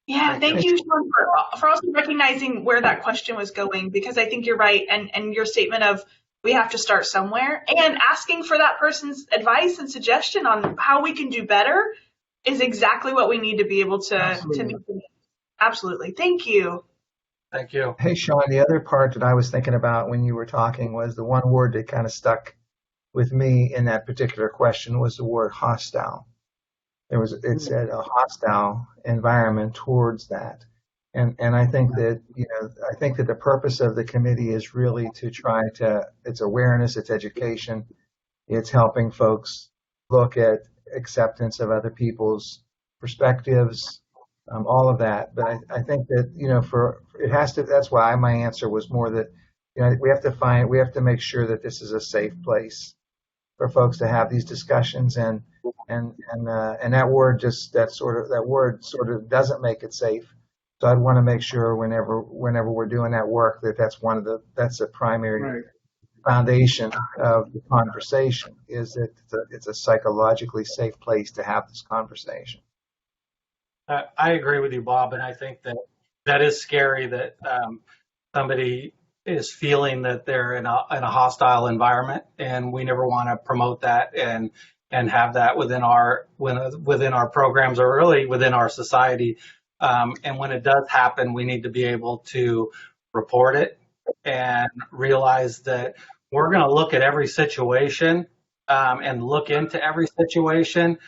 Yeah, thank you, Sean, for also recognizing where that question was going, because I think you're right. And your statement of we have to start somewhere. And asking for that person's advice and suggestion on how we can do better is exactly what we need to be able to meet the needs. Absolutely. Thank you. Thank you. Hey, Sean, the other part that I was thinking about when you were talking was the one word that kind of stuck with me in that particular question was the word hostile. It said a hostile environment towards that. And I think that, I think that the purpose of the committee is really to try to, it's awareness, it's education, it's helping folks look at acceptance of other people's perspectives, all of that. But I think that, that's why my answer was more that, we have to make sure that this is a safe place for folks to have these discussions, and that word sort of doesn't make it safe. So I'd want to make sure whenever we're doing that work that's a primary foundation of the conversation, is that it's a psychologically safe place to have this conversation. I agree with you, Bob, and I think that is scary that somebody is feeling that they're in a hostile environment, and we never want to promote that and have that within our programs or really within our society. And when it does happen, we need to be able to report it and realize that we're going to look at every situation and look into every situation,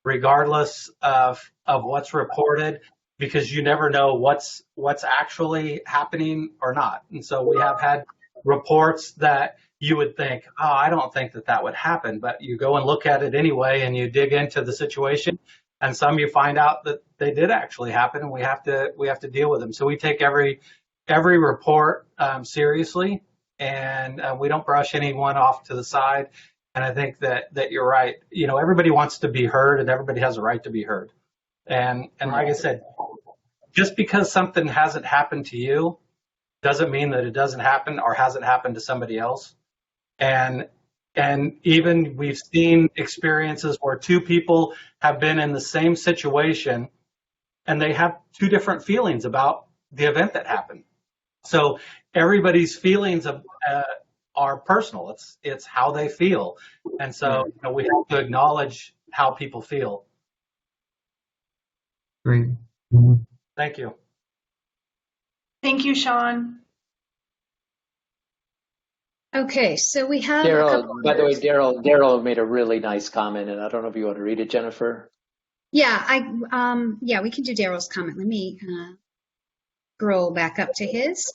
regardless of what's reported, because you never know what's actually happening or not. And so we have had reports that you would think, oh, I don't think that would happen, but you go and look at it anyway, and you dig into the situation, and some you find out that they did actually happen, and we have to deal with them. So we take every report seriously, and we don't brush anyone off to the side. And I think that you're right. Everybody wants to be heard, and everybody has a right to be heard. And like I said, just because something hasn't happened to you doesn't mean that it doesn't happen or hasn't happened to somebody else. And even we've seen experiences where two people have been in the same situation and they have two different feelings about the event that happened. So everybody's feelings are personal. It's how they feel. And so we have to acknowledge how people feel. Great. Thank you. Thank you, Sean. Okay, so we have Daryl, by the way, Daryl made a really nice comment, and I don't know if you want to read it, Jennifer. Yeah, we can do Daryl's comment. Let me scroll back up to his.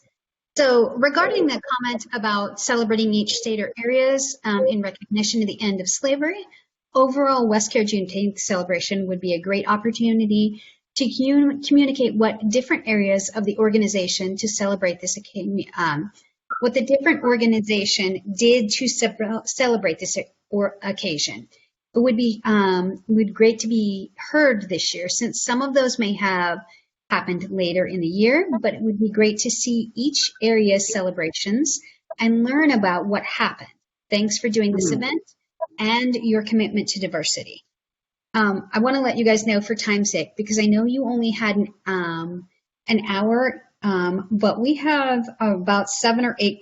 So regarding the comment about celebrating each state or areas in recognition of the end of slavery, overall WestCare Juneteenth celebration would be a great opportunity to communicate what different areas of the organization to celebrate this what the different organization did to celebrate this occasion. It would be great to be heard this year, since some of those may have happened later in the year, but it would be great to see each area's celebrations and learn about what happened. Thanks for doing this event and your commitment to diversity. I want to let you guys know, for time's sake, because I know you only had an hour, but we have about 7 or 8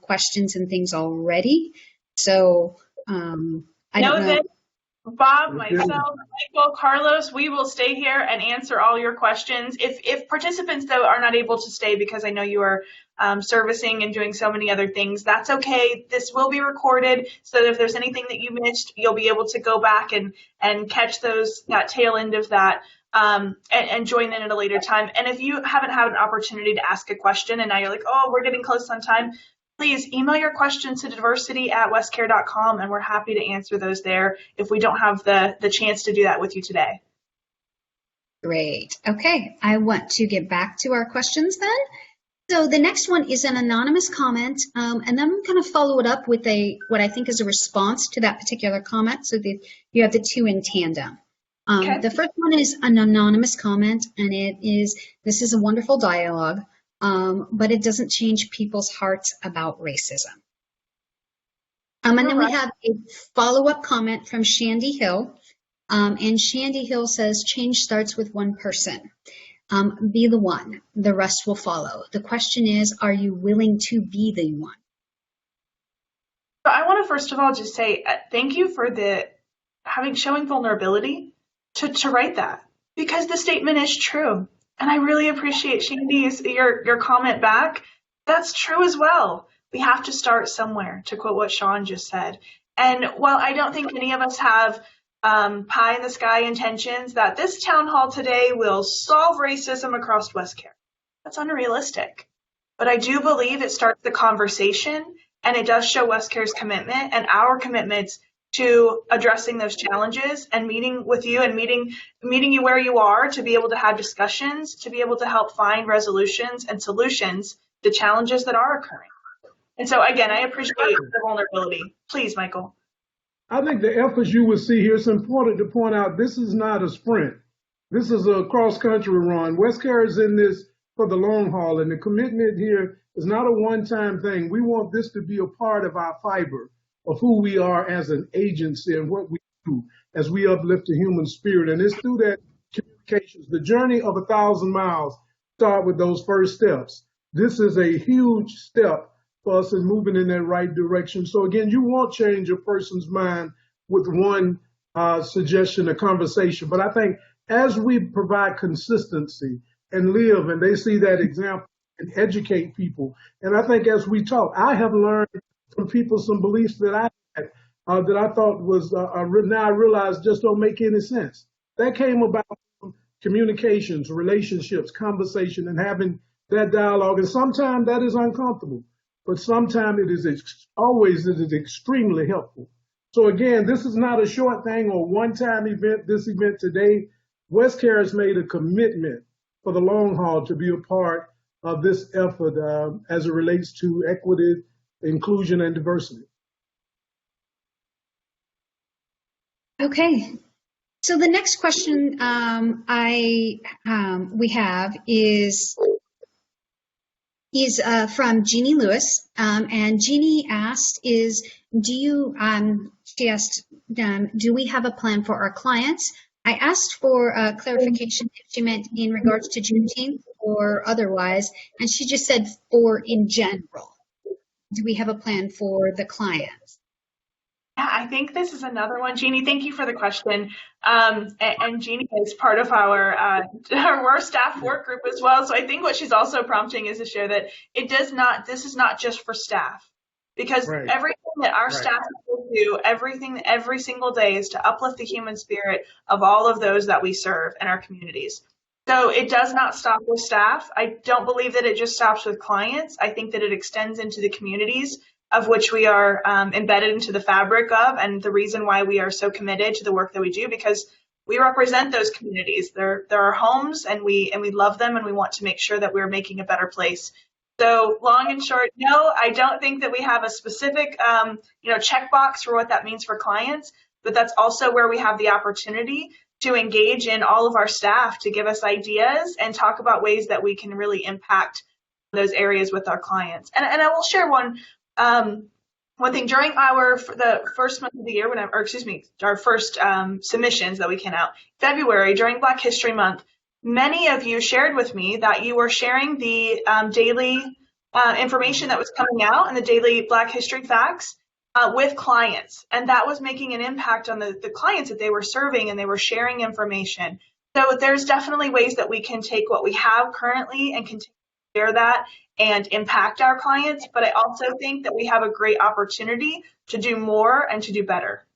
questions and things already. So I don't know. That Bob, myself, Michael, Carlos, we will stay here and answer all your questions. If participants, though, are not able to stay because I know you are servicing and doing so many other things, that's okay. This will be recorded, so that if there's anything that you missed, you'll be able to go back and catch that tail end of that and join in at a later time. And if you haven't had an opportunity to ask a question and now you're like, oh, we're getting close on time, please email your questions to diversity@westcare.com, and we're happy to answer those there if we don't have the chance to do that with you today. Great. Okay, I want to get back to our questions then. So the next one is an anonymous comment, and then I'm going to follow it up with what I think is a response to that particular comment, so that you have the two in tandem. Okay. The first one is an anonymous comment, and this is a wonderful dialogue. But it doesn't change people's hearts about racism. And then we have a follow-up comment from Shandy Hill. And Shandy Hill says, change starts with one person. Be the one. The rest will follow. The question is, are you willing to be the one? So I want to first of all just say thank you for showing vulnerability to write that, because the statement is true. And I really appreciate Shandy's your comment back. That's true as well. We have to start somewhere, to quote what Sean just said. And while I don't think any of us have pie in the sky intentions that this town hall today will solve racism across WestCare, that's unrealistic. But I do believe it starts the conversation, and it does show WestCare's commitment and our commitments to addressing those challenges and meeting with you and meeting you where you are to be able to have discussions, to be able to help find resolutions and solutions to challenges that are occurring. And so again, I appreciate the vulnerability. Please, Michael. I think the efforts you will see here, it's important to point out this is not a sprint. This is a cross-country run. WestCare is in this for the long haul, and the commitment here is not a one-time thing. We want this to be a part of our fiber of who we are as an agency and what we do as we uplift the human spirit. And it's through that communications. The journey of 1,000 miles start with those first steps. This is a huge step for us in moving in that right direction. So again, you won't change a person's mind with one suggestion or conversation. But I think as we provide consistency and live, and they see that example and educate people, and I think as we talk, I have learned from people some beliefs that I had that I thought was now I realize just don't make any sense. That came about from communications, relationships, conversation, and having that dialogue. And sometimes that is uncomfortable, but sometimes it is always extremely helpful. So again, this is not a short thing or one-time event. This event today, WestCare has made a commitment for the long haul to be a part of this effort as it relates to equity, inclusion, and diversity. Okay. So the next question we have is from Jeannie Lewis, and Jeannie asked, do we have a plan for our clients? I asked for clarification if she meant in regards to Juneteenth or otherwise, and she just said for in general. Do we have a plan for the clients? Yeah, I think this is another one. Jeannie, thank you for the question. And Jeannie is part of our staff work group as well. So I think what she's also prompting is to share that this is not just for staff, because everything that our staff do, every single day is to uplift the human spirit of all of those that we serve in our communities. So it does not stop with staff. I don't believe that it just stops with clients. I think that it extends into the communities of which we are embedded into the fabric of, and the reason why we are so committed to the work that we do, because we represent those communities. They're our homes, and we love them, and we want to make sure that we're making a better place. So long and short, no, I don't think that we have a specific checkbox for what that means for clients, but that's also where we have the opportunity to engage in all of our staff to give us ideas and talk about ways that we can really impact those areas with our clients. And I will share one thing. During the first month of the year, our first submissions that we came out, February, during Black History Month, many of you shared with me that you were sharing the daily information that was coming out and the daily Black History facts with clients. And that was making an impact on the clients that they were serving, and they were sharing information. So there's definitely ways that we can take what we have currently and continue to share that and impact our clients. But I also think that we have a great opportunity to do more and to do better.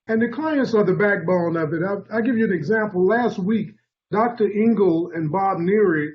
And the clients are the backbone of it. I'll give you an example. Last week, Dr. Engel and Bob Neary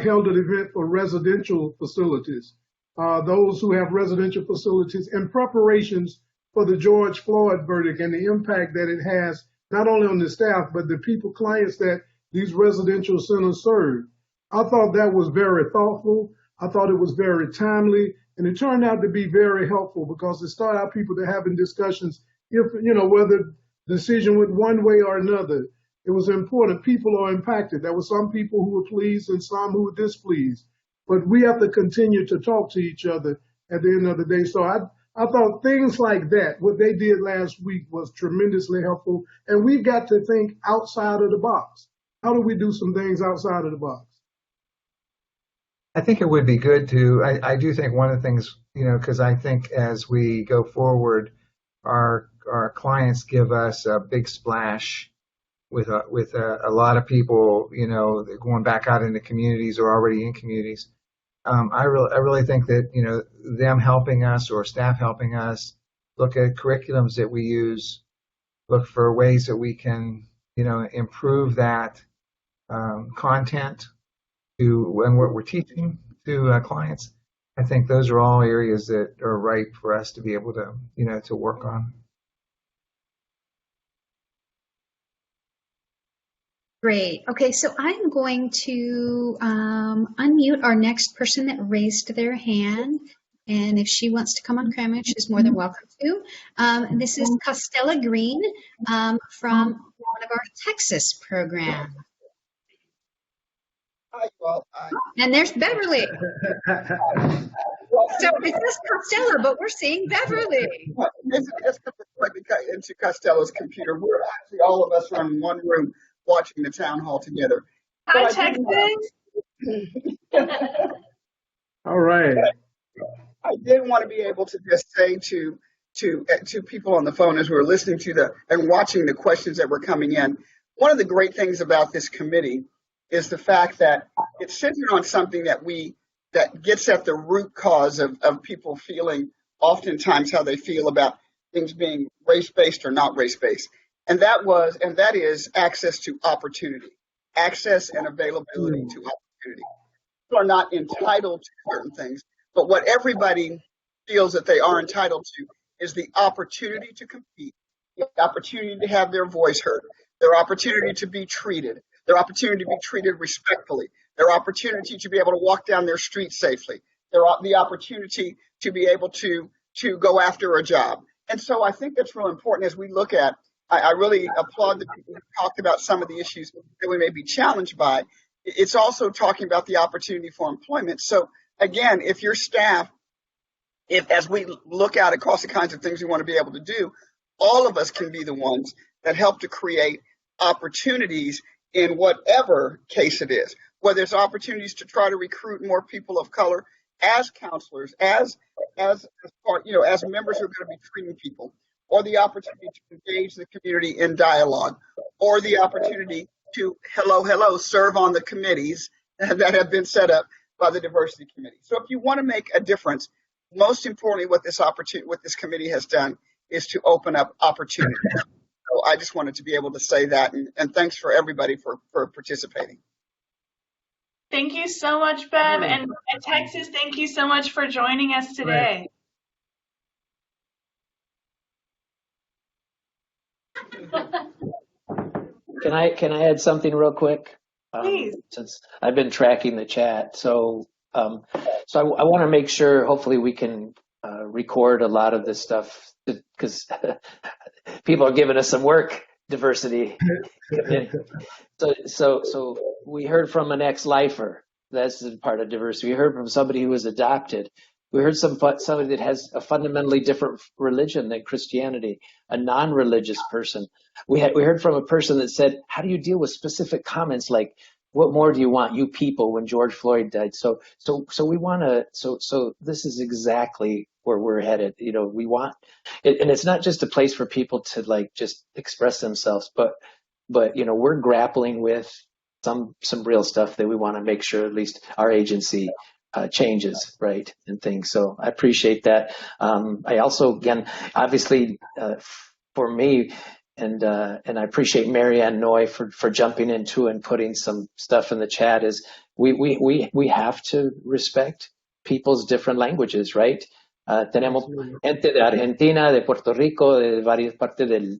held an event for residential facilities, those who have residential facilities, and preparations for the George Floyd verdict and the impact that it has not only on the staff, but the clients that these residential centers serve. I thought that was very thoughtful. I thought it was very timely, and it turned out to be very helpful because it started out people to having discussions, whether the decision went one way or another. It was important. People are impacted. There were some people who were pleased and some who were displeased. But we have to continue to talk to each other at the end of the day. So I thought things like that, what they did last week, was tremendously helpful. And we've got to think outside of the box. How do we do some things outside of the box? I think it would be good to, I do think one of the things, because I think as we go forward, our clients give us a big splash with a lot of people, going back out into communities or already in communities. I really think that, them helping us or staff helping us look at curriculums that we use, look for ways that we can, improve that content and what we're teaching to clients. I think those are all areas that are ripe for us to be able to, to work on. Great. Okay, so I'm going to unmute our next person that raised their hand. And if she wants to come on camera, she's more than welcome to. This is Costella Green from one of our Texas programs. Hi, well, And there's Beverly. So it says Costello, but we're seeing Beverly. Just into Costello's computer. We're actually, all of us are in one room watching the town hall together. Hi, Texas. All right. I did want to be able to just say to people on the phone as we were listening to and watching the questions that were coming in, one of the great things about this committee is the fact that it's centered on something that gets at the root cause of people feeling oftentimes how they feel about things being race-based or not race-based. And that is access to opportunity, access and availability to opportunity. People are not entitled to certain things, but what everybody feels that they are entitled to is the opportunity to compete, the opportunity to have their voice heard, their opportunity to be treated, their opportunity to be treated respectfully, their opportunity to be able to walk down their street safely, the opportunity to be able to go after a job. And so I think that's real important as we look at, I really applaud the people who talked about some of the issues that we may be challenged by. It's also talking about the opportunity for employment. So again, if your staff, as we look out across the kinds of things we want to be able to do, all of us can be the ones that help to create opportunities in whatever case it is, whether it's opportunities to try to recruit more people of color as counselors, as members who are going to be treating people, or the opportunity to engage the community in dialogue, or the opportunity to serve on the committees that have been set up by the diversity committee. So if you want to make a difference, most importantly, what this committee has done is to open up opportunity. So I just wanted to be able to say that, and thanks for everybody for participating. Thank you so much, Bev. And Texas, thank you so much for joining us today. Can I add something real quick? Please. Since I've been tracking the chat, so I want to make sure. Hopefully, we can record a lot of this stuff because people are giving us some work. Diversity. So we heard from an ex-lifer. That's part of diversity. We heard from somebody who was adopted. We heard somebody that has a fundamentally different religion than Christianity, a non-religious person. We heard from a person that said, how do you deal with specific comments like, what more do you want, you people, when George Floyd died? So we want to, so this is exactly where we're headed. We want it, and it's not just a place for people to like just express themselves, but we're grappling with some real stuff that we want to make sure at least our agency changes, right, and things. So I appreciate that. I also, again, obviously, for me, and I appreciate Marianne Noy for jumping into and putting some stuff in the chat. Is we have to respect people's different languages, right? Tenemos gente de Argentina, de Puerto Rico, de varias partes de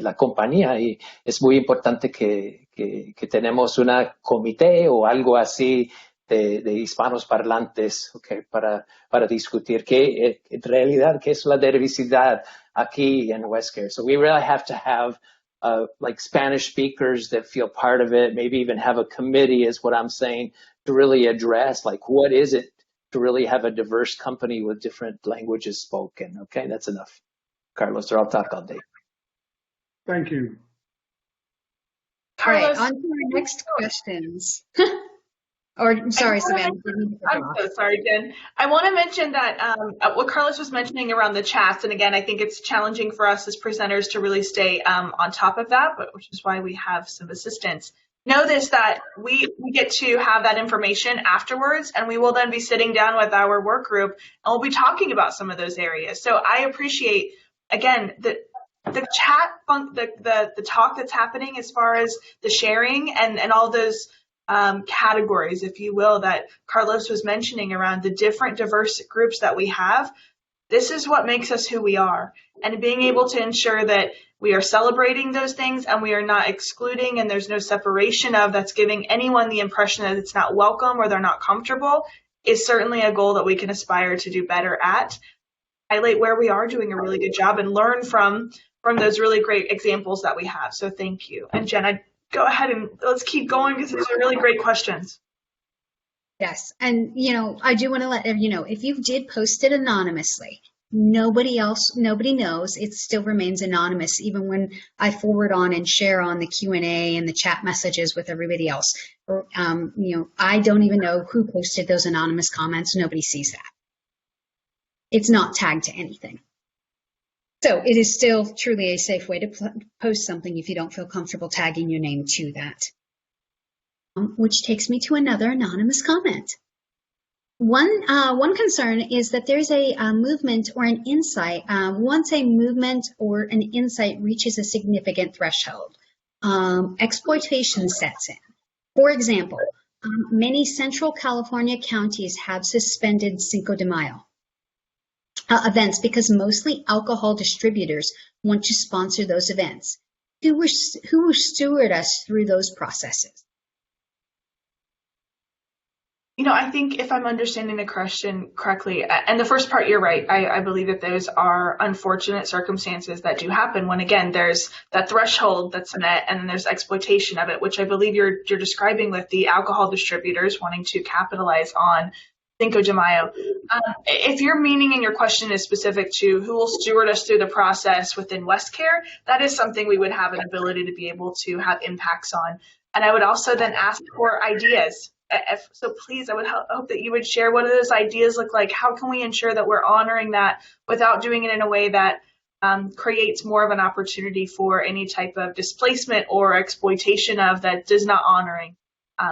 la compañía, y es muy importante que tenemos una comité o algo así de hispanos parlantes, okay, para discutir en realidad qué es la diversidad aquí en WestCare. So we really have to have like Spanish speakers that feel part of it, maybe even have a committee is what I'm saying, to really address like what is it to really have a diverse company with different languages spoken. Okay, that's enough. Carlos, or I'll talk all day. Thank you. All right, on to our next questions. Or, sorry, I wanna Savannah. I'm so sorry, Jen. I want to mention that what Carlos was mentioning around the chats, and again, I think it's challenging for us as presenters to really stay on top of that, but which is why we have some assistance. Know this, that we get to have that information afterwards, and we will then be sitting down with our work group, and we'll be talking about some of those areas. So I appreciate, again, the chat, the talk that's happening as far as the sharing and all those categories, if you will, that Carlos was mentioning around the different diverse groups that we have. This is what makes us who we are. And being able to ensure that we are celebrating those things and we are not excluding, and there's no separation of that's giving anyone the impression that it's not welcome or they're not comfortable, is certainly a goal that we can aspire to do better at. Highlight where we are doing a really good job and learn from those really great examples that we have. So thank you. And Jen, go ahead and let's keep going because these are really great questions. Yes. And, I do want to let you know, if you did post it anonymously, nobody knows. It still remains anonymous, even when I forward on and share on the Q&A and the chat messages with everybody else. I don't even know who posted those anonymous comments. Nobody sees that. It's not tagged to anything. So it is still truly a safe way to post something if you don't feel comfortable tagging your name to that. Which takes me to another anonymous comment. One concern is that there's a movement or an insight. Once a movement or an insight reaches a significant threshold, exploitation sets in. For example, many Central California counties have suspended Cinco de Mayo events because mostly alcohol distributors want to sponsor those events. Who will steward us through those processes? I think if I'm understanding the question correctly, and the first part, you're right. I believe that those are unfortunate circumstances that do happen when, again, there's that threshold that's met and then there's exploitation of it, which I believe you're describing with the alcohol distributors wanting to capitalize on Cinco de Mayo. If your meaning in your question is specific to who will steward us through the process within WestCare, that is something we would have an ability to be able to have impacts on. And I would also then ask for ideas. So please, I would hope that you would share what do those ideas look like. How can we ensure that we're honoring that without doing it in a way that creates more of an opportunity for any type of displacement or exploitation of that does not honoring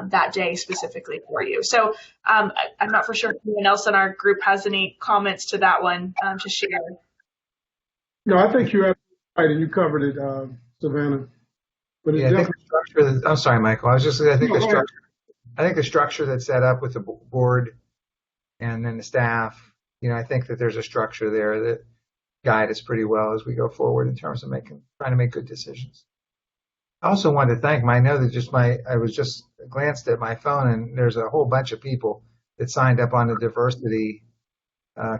that day specifically for you. So I'm not for sure if anyone else in our group has any comments to that one to share. No, I think you're right, and you covered it, Savannah. But I think the structure. I'm sorry, Michael. I think the structure that's set up with the board and then the staff. I think that there's a structure there that guide us pretty well as we go forward in terms of trying to make good decisions. I also wanted to thank I know that I was just glanced at my phone and there's a whole bunch of people that signed up on the diversity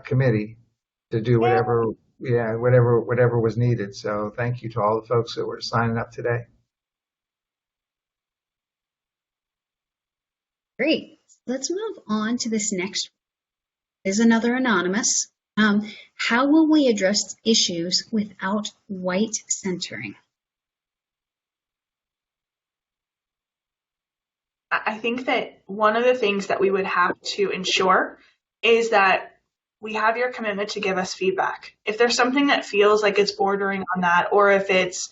committee to do whatever was needed. So thank you to all the folks that were signing up today. Great. Let's move on to this next. Is another anonymous. How will we address issues without white centering? I think that one of the things that we would have to ensure is that we have your commitment to give us feedback. If there's something that feels like it's bordering on that, or if it's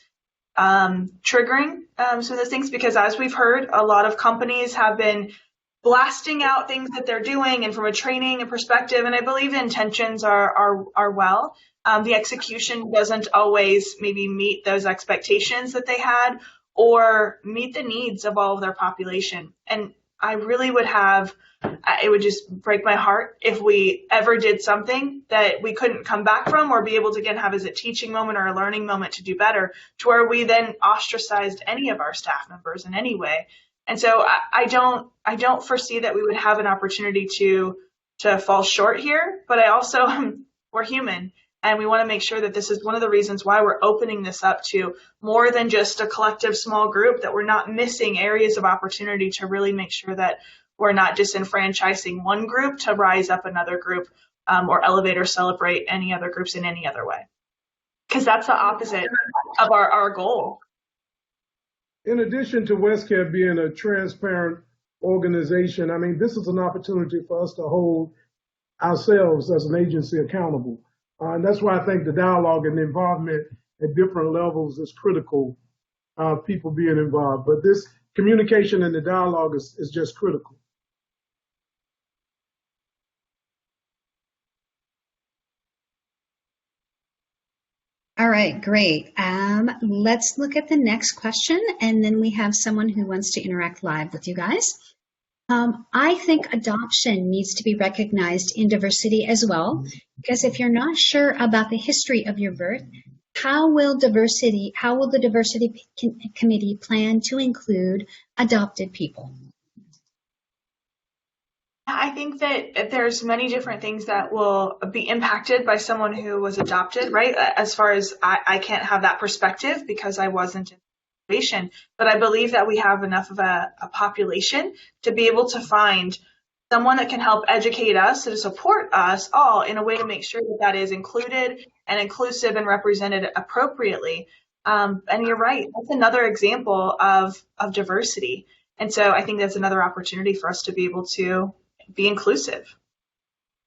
triggering some of those things, because as we've heard, a lot of companies have been blasting out things that they're doing and from a training and perspective, and I believe the intentions are well. The execution doesn't always maybe meet those expectations that they had or meet the needs of all of their population. And I really would it would just break my heart if we ever did something that we couldn't come back from or be able to again have as a teaching moment or a learning moment to do better, to where we then ostracized any of our staff members in any way. And so I don't foresee that we would have an opportunity to fall short here, but I also, we're human. And we want to make sure that this is one of the reasons why we're opening this up to more than just a collective small group, that we're not missing areas of opportunity to really make sure that we're not disenfranchising one group to rise up another group or elevate or celebrate any other groups in any other way. Because that's the opposite of our goal. In addition to WestCare being a transparent organization. I mean, this is an opportunity for us to hold ourselves as an agency accountable. And that's why I think the dialogue and the involvement at different levels is critical, people being involved. But this communication and the dialogue is just critical. All right, great. Let's look at the next question, and then we have someone who wants to interact live with you guys. I think adoption needs to be recognized in diversity as well, because if you're not sure about the history of your birth, how will the diversity committee plan to include adopted people? I think that there's many different things that will be impacted by someone who was adopted, right? As far as I can't have that perspective because I wasn't in the situation, but I believe that we have enough of a population to be able to find someone that can help educate us and support us all in a way to make sure that that is included and inclusive and represented appropriately. And you're right, that's another example of diversity. And so I think that's another opportunity for us to be able to be inclusive.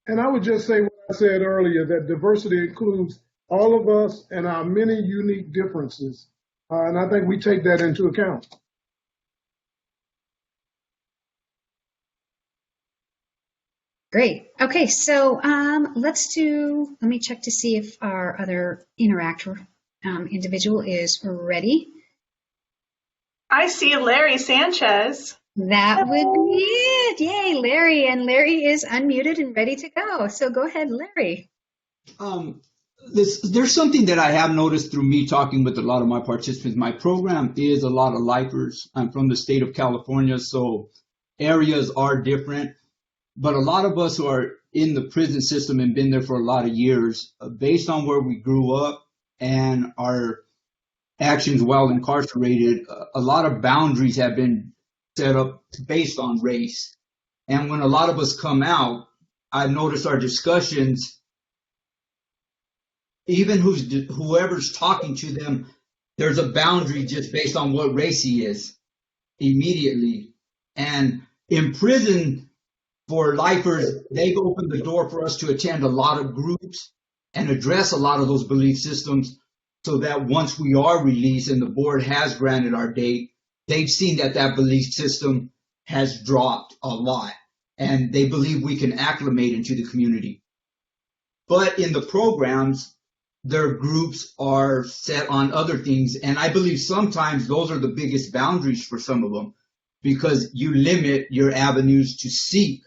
And I would just say what I said earlier, that diversity includes all of us and our many unique differences. And I think we take that into account. Great. Okay, so let me check to see if our other interactor individual is ready. I see Larry Sanchez. That would be it. Yay, Larry. And Larry is unmuted and ready to go. So go ahead, Larry. There's something that I have noticed through me talking with a lot of my participants. My program is a lot of lifers. I'm from the state of California, so areas are different. But a lot of us who are in the prison system and been there for a lot of years, based on where we grew up and our actions while incarcerated, a lot of boundaries have been set up based on race. And when a lot of us come out, I've noticed our discussions, even whoever's talking to them, there's a boundary just based on what race he is immediately. And in prison, for lifers, they've opened the door for us to attend a lot of groups and address a lot of those belief systems so that once we are released and the board has granted our date, they've seen that that belief system has dropped a lot and they believe we can acclimate into the community. But in the programs, their groups are set on other things. And I believe sometimes those are the biggest boundaries for some of them because you limit your avenues to seek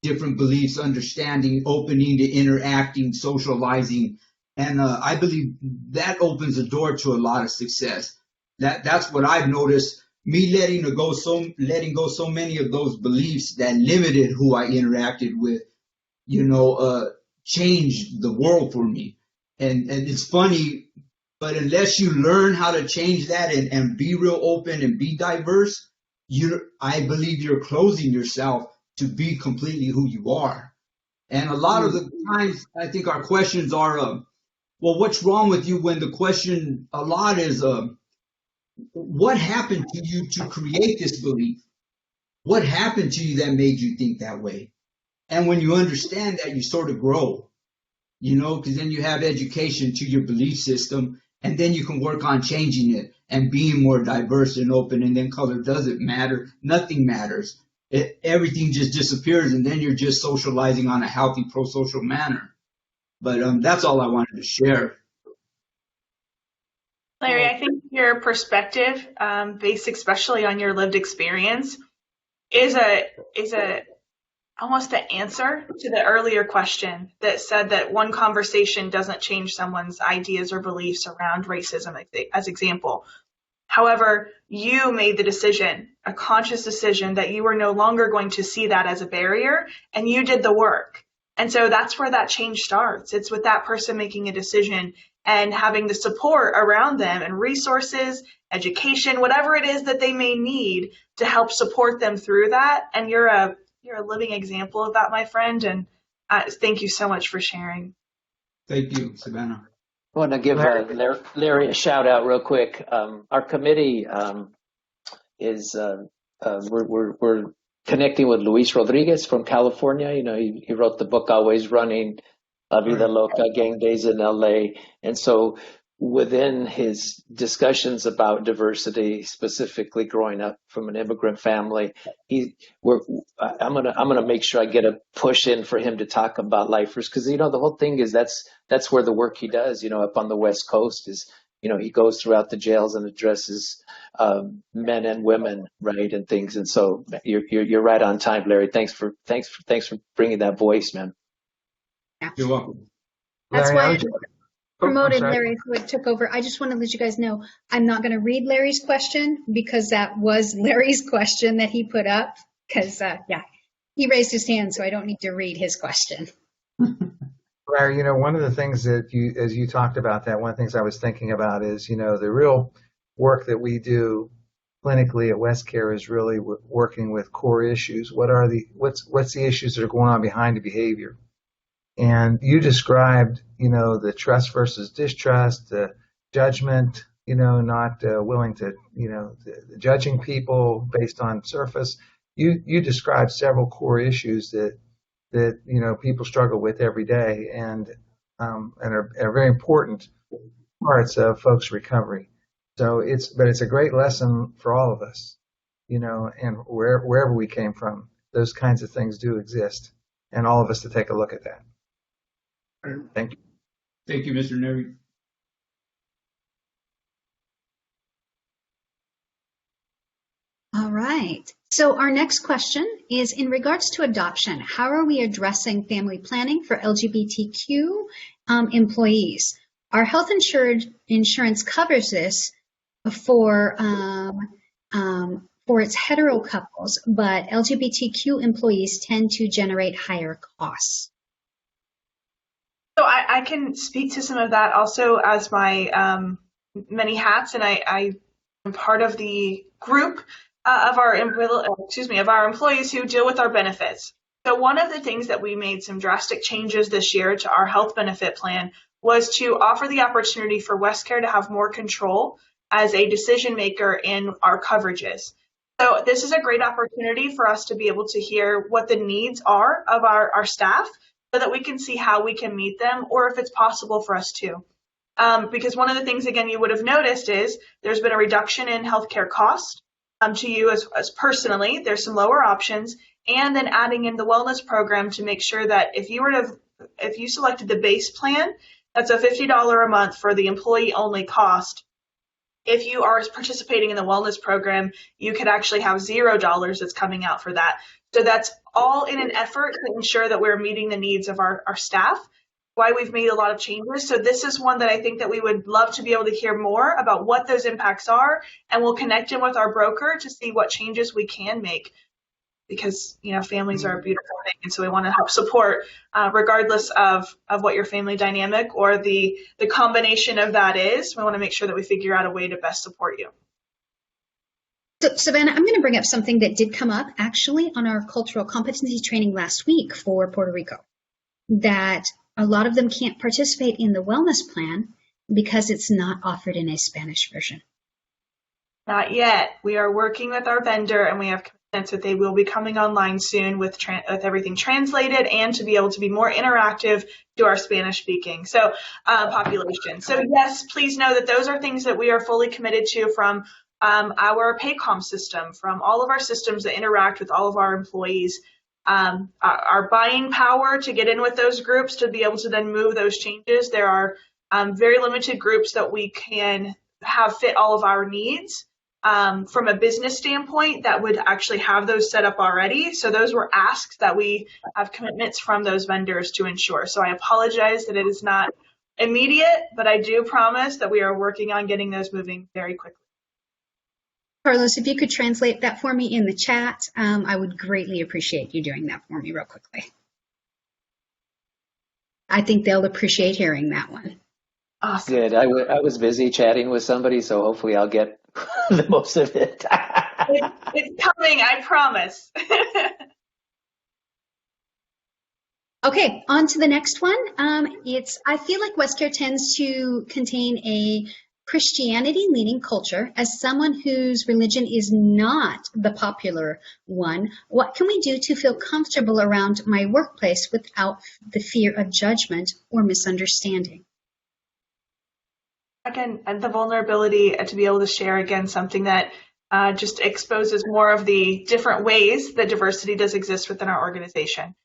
different beliefs, understanding, opening to interacting, socializing. And I believe that opens the door to a lot of success. That's what I've noticed, me letting go so many of those beliefs that limited who I interacted with, changed the world for me. And it's funny, but unless you learn how to change that and be real open and be diverse, I believe you're closing yourself to be completely who you are. And a lot of the times, I think our questions are, well, what's wrong with you? When the question a lot is, what happened to you to create this belief? What happened to you that made you think that way? And when you understand that, you sort of grow, because then you have education to your belief system, and then you can work on changing it and being more diverse and open, and then color doesn't matter. Nothing matters. Everything just disappears, and then you're just socializing on a healthy, pro-social manner. But that's all I wanted to share. Larry, I think your perspective, based especially on your lived experience, is almost the answer to the earlier question that said that one conversation doesn't change someone's ideas or beliefs around racism, as example. However, you made the decision, a conscious decision, that you were no longer going to see that as a barrier, and you did the work. And so that's where that change starts. It's with that person making a decision and having the support around them and resources, education, whatever it is that they may need to help support them through that. And you're a living example of that, my friend. And thank you so much for sharing. Thank you, Savannah. I want to give Larry a shout out real quick. Our committee is we're connecting with Luis Rodriguez from California. You know, he wrote the book Always Running, La Vida Loca, Gang Days in LA. And so within his discussions about diversity, specifically growing up from an immigrant family, I'm gonna make sure I get a push in for him to talk about lifers, because you know the whole thing is that's where the work he does, you know, up on the West Coast is, you know, he goes throughout the jails and addresses men and women, right, and things. And so you're right on time, Larry. Thanks for bringing that voice, man. Yeah. You're welcome. That's Larry, why I I was- promoted I'm sorry. Larry, who had took over. I just want to let you guys know I'm not going to read Larry's question because that was Larry's question that he put up. Because he raised his hand, so I don't need to read his question. Larry, you know, one of the things that as you talked about that, one of the things I was thinking about is, you know, the real work that we do clinically at WestCare is really working with core issues. What's the issues that are going on behind the behavior? And you described, you know, the trust versus distrust, the judgment, you know, not willing to, you know, the judging people based on surface. You described several core issues that you know people struggle with every day, and are very important parts of folks' recovery. So it's a great lesson for all of us, you know, and wherever we came from, those kinds of things do exist, and all of us to take a look at that. Thank you. Thank you, Mr. Neri. All right. So our next question is in regards to adoption. How are we addressing family planning for LGBTQ employees? Our health insurance covers this for its hetero couples, but LGBTQ employees tend to generate higher costs. So I can speak to some of that also as my many hats, and I am part of the group of our employees who deal with our benefits. So one of the things that we made some drastic changes this year to our health benefit plan was to offer the opportunity for WestCare to have more control as a decision maker in our coverages. So this is a great opportunity for us to be able to hear what the needs are of our staff so that we can see how we can meet them, or if it's possible for us to. Because one of the things, again, you would have noticed is there's been a reduction in healthcare cost to you as personally. There's some lower options, and then adding in the wellness program to make sure that if you selected the base plan, that's a $50 a month for the employee only cost. If you are participating in the wellness program, you could actually have $0 that's coming out for that. So that's all in an effort to ensure that we're meeting the needs of our staff, why we've made a lot of changes. So this is one that I think that we would love to be able to hear more about what those impacts are, and we'll connect in with our broker to see what changes we can make, because, you know, families are a beautiful thing, and so we want to help support regardless of what your family dynamic or the combination of that is. We want to make sure that we figure out a way to best support you. So, Savannah, I'm going to bring up something that did come up actually on our cultural competency training last week for Puerto Rico, that a lot of them can't participate in the wellness plan because it's not offered in a Spanish version. Not yet. We are working with our vendor, and we have commitments that they will be coming online soon with everything translated and to be able to be more interactive to our Spanish speaking population. So yes, please know that those are things that we are fully committed to from our Paycom system, from all of our systems that interact with all of our employees. Our buying power to get in with those groups to be able to then move those changes. There are very limited groups that we can have fit all of our needs from a business standpoint that would actually have those set up already. So those were asks that we have commitments from those vendors to ensure. So I apologize that it is not immediate, but I do promise that we are working on getting those moving very quickly. Carlos, if you could translate that for me in the chat, I would greatly appreciate you doing that for me real quickly. I think they'll appreciate hearing that one. Awesome. Good. I was busy chatting with somebody, so hopefully I'll get the most of it. It's coming, I promise. Okay, on to the next one. I feel like WestCare tends to contain Christianity leaning culture. As someone whose religion is not the popular one, what can we do to feel comfortable around my workplace without the fear of judgment or misunderstanding? Again, the vulnerability to be able to share, again, something that just exposes more of the different ways that diversity does exist within our organization.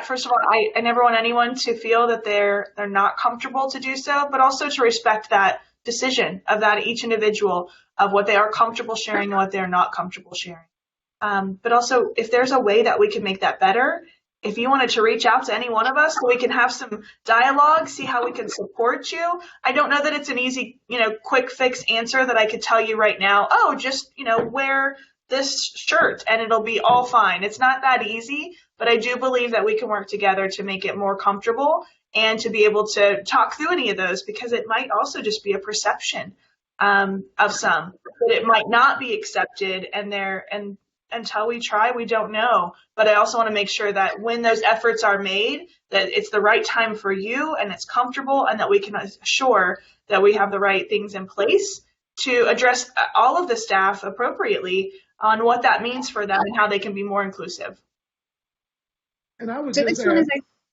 First of all, I never want anyone to feel that they're not comfortable to do so, but also to respect that decision of that each individual of what they are comfortable sharing and what they're not comfortable sharing. But also, if there's a way that we can make that better, if you wanted to reach out to any one of us so we can have some dialogue, see how we can support you. I don't know that it's an easy, quick fix answer that I could tell you right now, oh, just, wear this shirt and it'll be all fine. It's not that easy, but I do believe that we can work together to make it more comfortable and to be able to talk through any of those, because it might also just be a perception of some, but it might not be accepted, and until we try, we don't know. But I also want to make sure that when those efforts are made, that it's the right time for you and it's comfortable, and that we can assure that we have the right things in place to address all of the staff appropriately on what that means for them and how they can be more inclusive. And I would So just this one is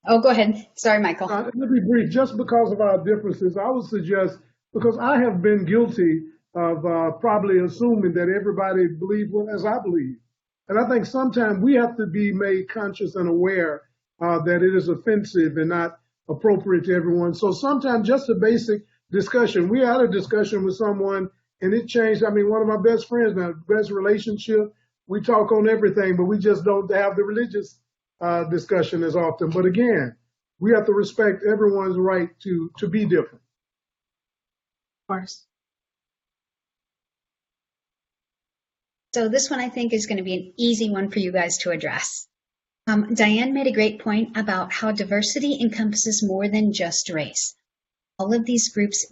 go ahead. Sorry, Michael. let me be brief. Just because of our differences, I would suggest, because I have been guilty of probably assuming that everybody believes as I believe. And I think sometimes we have to be made conscious and aware that it is offensive and not appropriate to everyone. So sometimes just a basic discussion. We had a discussion with someone and it changed. I mean, one of my best friends, my best relationship, we talk on everything, but we just don't have the religious discussion as often. But again, we have to respect everyone's right to be different. Of course. So this one I think is going to be an easy one for you guys to address. Diane made a great point about how diversity encompasses more than just race. All of these groups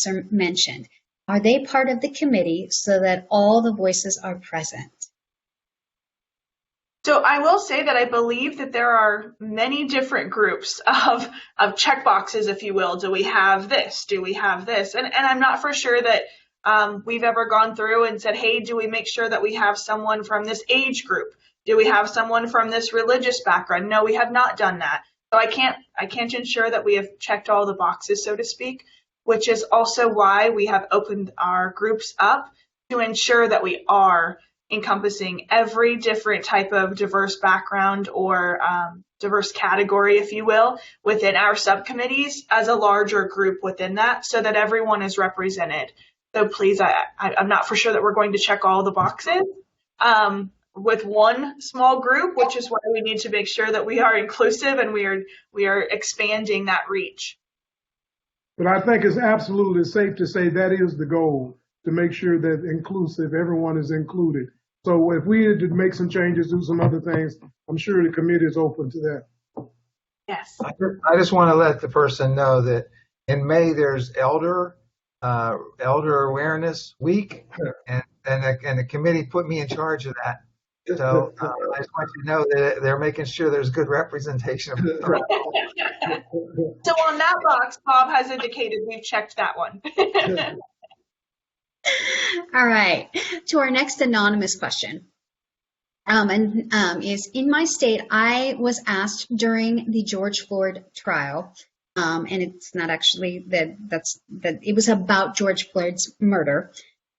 are mentioned. Are they part of the committee so that all the voices are present? So I will say that I believe that there are many different groups of checkboxes, if you will. Do we have this? Do we have this? And I'm not for sure that we've ever gone through and said, hey, do we make sure that we have someone from this age group? Do we have someone from this religious background? No, we have not done that. So I can't ensure that we have checked all the boxes, so to speak, which is also why we have opened our groups up to ensure that we are encompassing every different type of diverse background or diverse category, if you will, within our subcommittees as a larger group within that, so that everyone is represented. So please, I'm not for sure that we're going to check all the boxes with one small group, which is why we need to make sure that we are inclusive and we are expanding that reach. But I think it's absolutely safe to say that is the goal, to make sure that inclusive, everyone is included. So if we had to make some changes, do some other things, I'm sure the committee is open to that. Yes. I just want to let the person know that in May there's Elder Awareness Week, and the committee put me in charge of that. So I just want you to know that they're making sure there's good representation. So on that box, Bob has indicated we've checked that one. All right, to our next anonymous question. Is in my state, I was asked during the George Floyd trial, and it's not actually that it was about George Floyd's murder.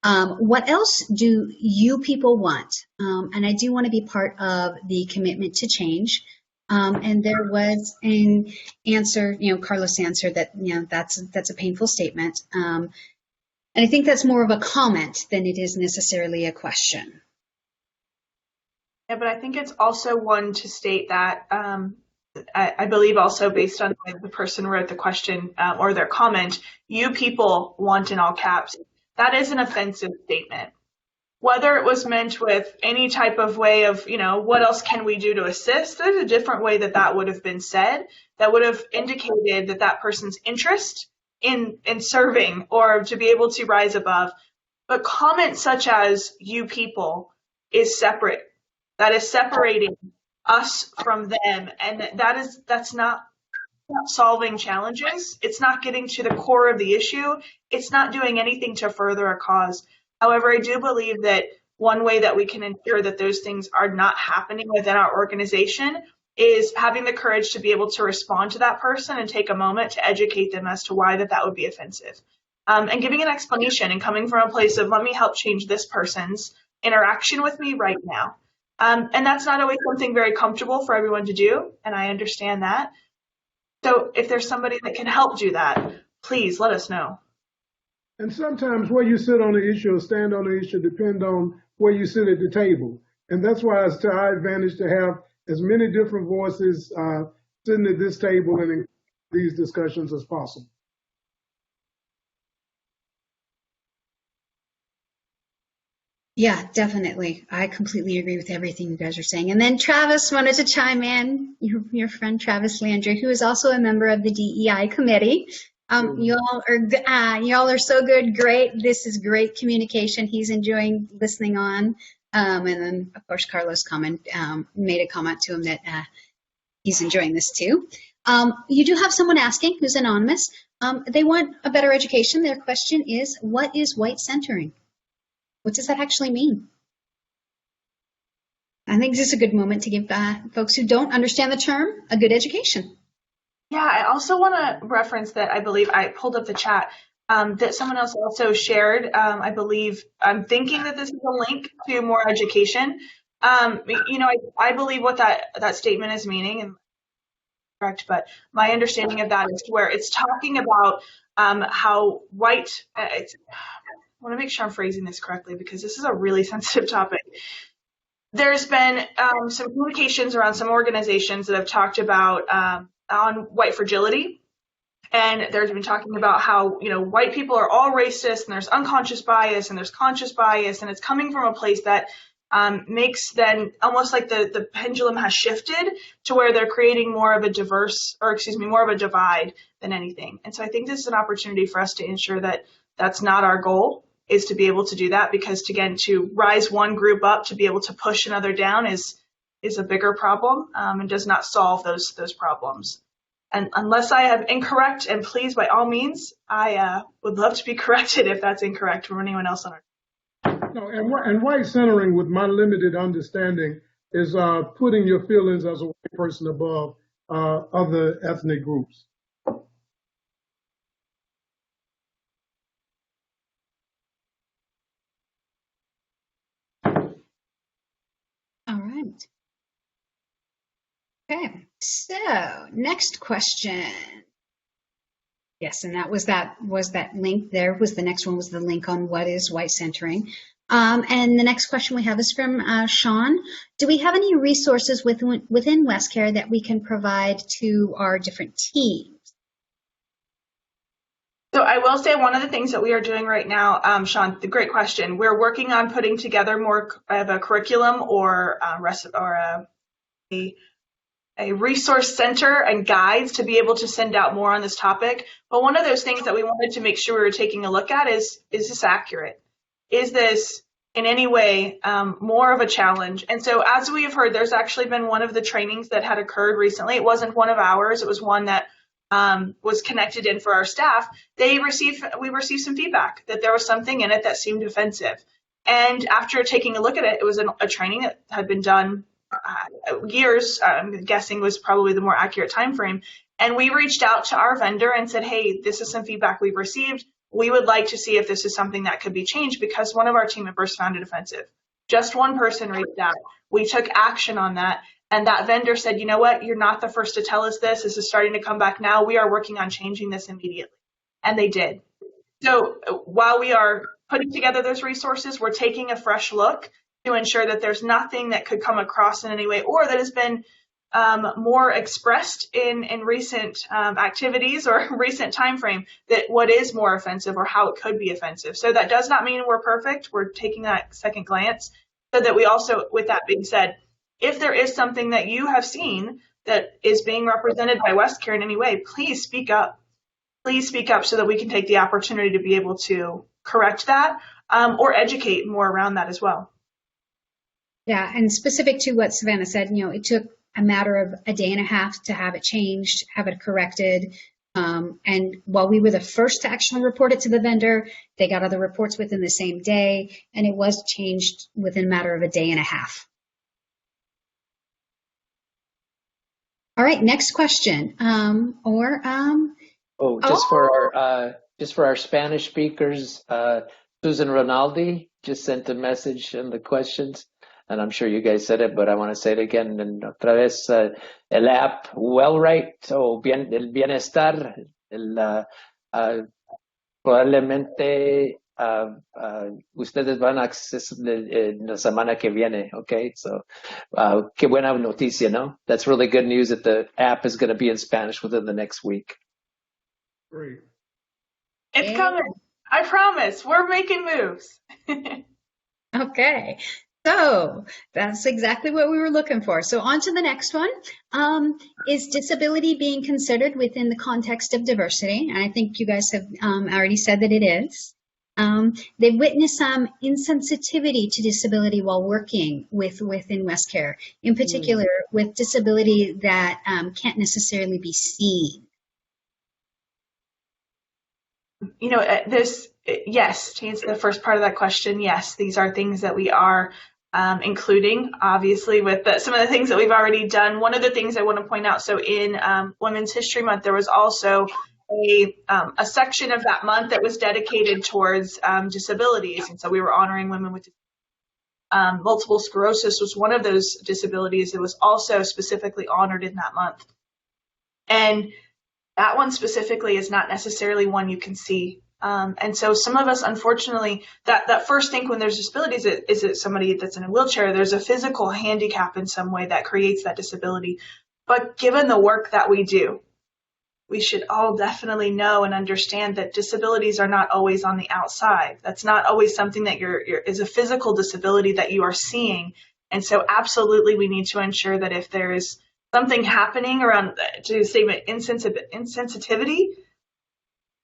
What else do you people want? And I do want to be part of the commitment to change. And there was an answer, Carlos answered that, that's a painful statement. And I think that's more of a comment than it is necessarily a question. Yeah, but I think it's also one to state that I believe also based on the person wrote the question or their comment, you people want in all caps. That is an offensive statement. Whether it was meant with any type of way of, what else can we do to assist? There's a different way that would have been said that would have indicated that person's interest in serving or to be able to rise above. But comments such as you people is separate. That is separating us from them. And that's not not solving challenges. It's not getting to the core of the issue. It's not doing anything to further a cause. However, I do believe that one way that we can ensure that those things are not happening within our organization is having the courage to be able to respond to that person and take a moment to educate them as to why that would be offensive. And giving an explanation and coming from a place of, let me help change this person's interaction with me right now. And that's not always something very comfortable for everyone to do, and I understand that. So if there's somebody that can help do that, please let us know. And sometimes where you sit on the issue or stand on the issue depend on where you sit at the table. And that's why it's to our advantage to have as many different voices sitting at this table and in these discussions as possible. Yeah, definitely. I completely agree with everything you guys are saying. And then Travis wanted to chime in, your friend Travis Landry, who is also a member of the DEI committee. Y'all are so good. Great. This is great communication. He's enjoying listening on. And then, of course, Carlos made a comment to him that he's enjoying this too. You do have someone asking who's anonymous. They want a better education. Their question is, what is white centering? What does that actually mean? I think this is a good moment to give folks who don't understand the term a good education. Yeah, I also want to reference that I believe I pulled up the chat that someone else also shared. I believe I'm thinking that this is a link to more education. I believe what that statement is meaning, and correct, but my understanding of that is where it's talking about how white. I want to make sure I'm phrasing this correctly because this is a really sensitive topic. There's been some communications around some organizations that have talked about on white fragility, and there's been talking about how white people are all racist, and there's unconscious bias and there's conscious bias, and it's coming from a place that makes then almost like the pendulum has shifted to where they're creating more of a divide than anything. And so I think this is an opportunity for us to ensure that that's not our goal, is to be able to do that, because again, to rise one group up to be able to push another down is a bigger problem and does not solve those problems. And unless I have incorrect, and please, by all means, I would love to be corrected if that's incorrect from anyone else on our. No, and white centering, with my limited understanding, is putting your feelings as a white person above other ethnic groups. All right. Okay, so next question. Yes, and that was that link there. Was the next one was the link on what is white centering. And the next question we have is from Sean. Do we have any resources within WestCare that we can provide to our different teams? So I will say one of the things that we are doing right now, Sean, the great question. We're working on putting together more of a curriculum or a resource center and guides to be able to send out more on this topic. But one of those things that we wanted to make sure we were taking a look at is this accurate? Is this in any way more of a challenge? And so as we have heard, there's actually been one of the trainings that had occurred recently. It wasn't one of ours. It was one that was connected in for our staff. We received some feedback that there was something in it that seemed offensive. And after taking a look at it, it was a training that had been done years, I'm guessing was probably the more accurate time frame. And we reached out to our vendor and said, hey, this is some feedback we've received. We would like to see if this is something that could be changed because one of our team members found it offensive. Just one person reached out. We took action on that. And that vendor said, you know what, you're not the first to tell us this. This is starting to come back now. We are working on changing this immediately. And they did. So while we are putting together those resources, we're taking a fresh look to ensure that there's nothing that could come across in any way or that has been more expressed in recent activities or recent time frame that what is more offensive or how it could be offensive. So that does not mean we're perfect. We're taking that second glance so that we also, with that being said, if there is something that you have seen that is being represented by WestCare in any way, please speak up. Please speak up so that we can take the opportunity to be able to correct that or educate more around that as well. Yeah, and specific to what Savannah said, it took a matter of a day and a half to have it changed, have it corrected. And while we were the first to actually report it to the vendor, they got other reports within the same day, and it was changed within a matter of a day and a half. All right, next question. Just for our Spanish speakers, Susan Ronaldi just sent a message in the questions, and I'm sure you guys said it, but I want to say it again. And otra vez, el app WellRight o el bienestar, probablemente ustedes van a acceder la semana que viene, okay? So, qué buena noticia, ¿no? That's really good news that the app is going to be in Spanish within the next week. Great. It's coming. I promise. We're making moves. Okay. So that's exactly what we were looking for. So on to the next one. Is disability being considered within the context of diversity? And I think you guys have already said that it is. They've witnessed some insensitivity to disability while working within WestCare, in particular with disability that can't necessarily be seen. You know, yes, to answer the first part of that question, yes, these are things that we are including, obviously, with some of the things that we've already done. One of the things I want to point out, so in Women's History Month, there was also a section of that month that was dedicated towards disabilities. And so we were honoring women with multiple sclerosis was one of those disabilities that was also specifically honored in that month. And that one specifically is not necessarily one you can see. And so some of us, unfortunately, that first think when there's disabilities, is it somebody that's in a wheelchair? There's a physical handicap in some way that creates that disability. But given the work that we do, we should all definitely know and understand that disabilities are not always on the outside. That's not always something that is a physical disability that you are seeing. And so absolutely we need to ensure that if there is something happening around to the statement insensitivity,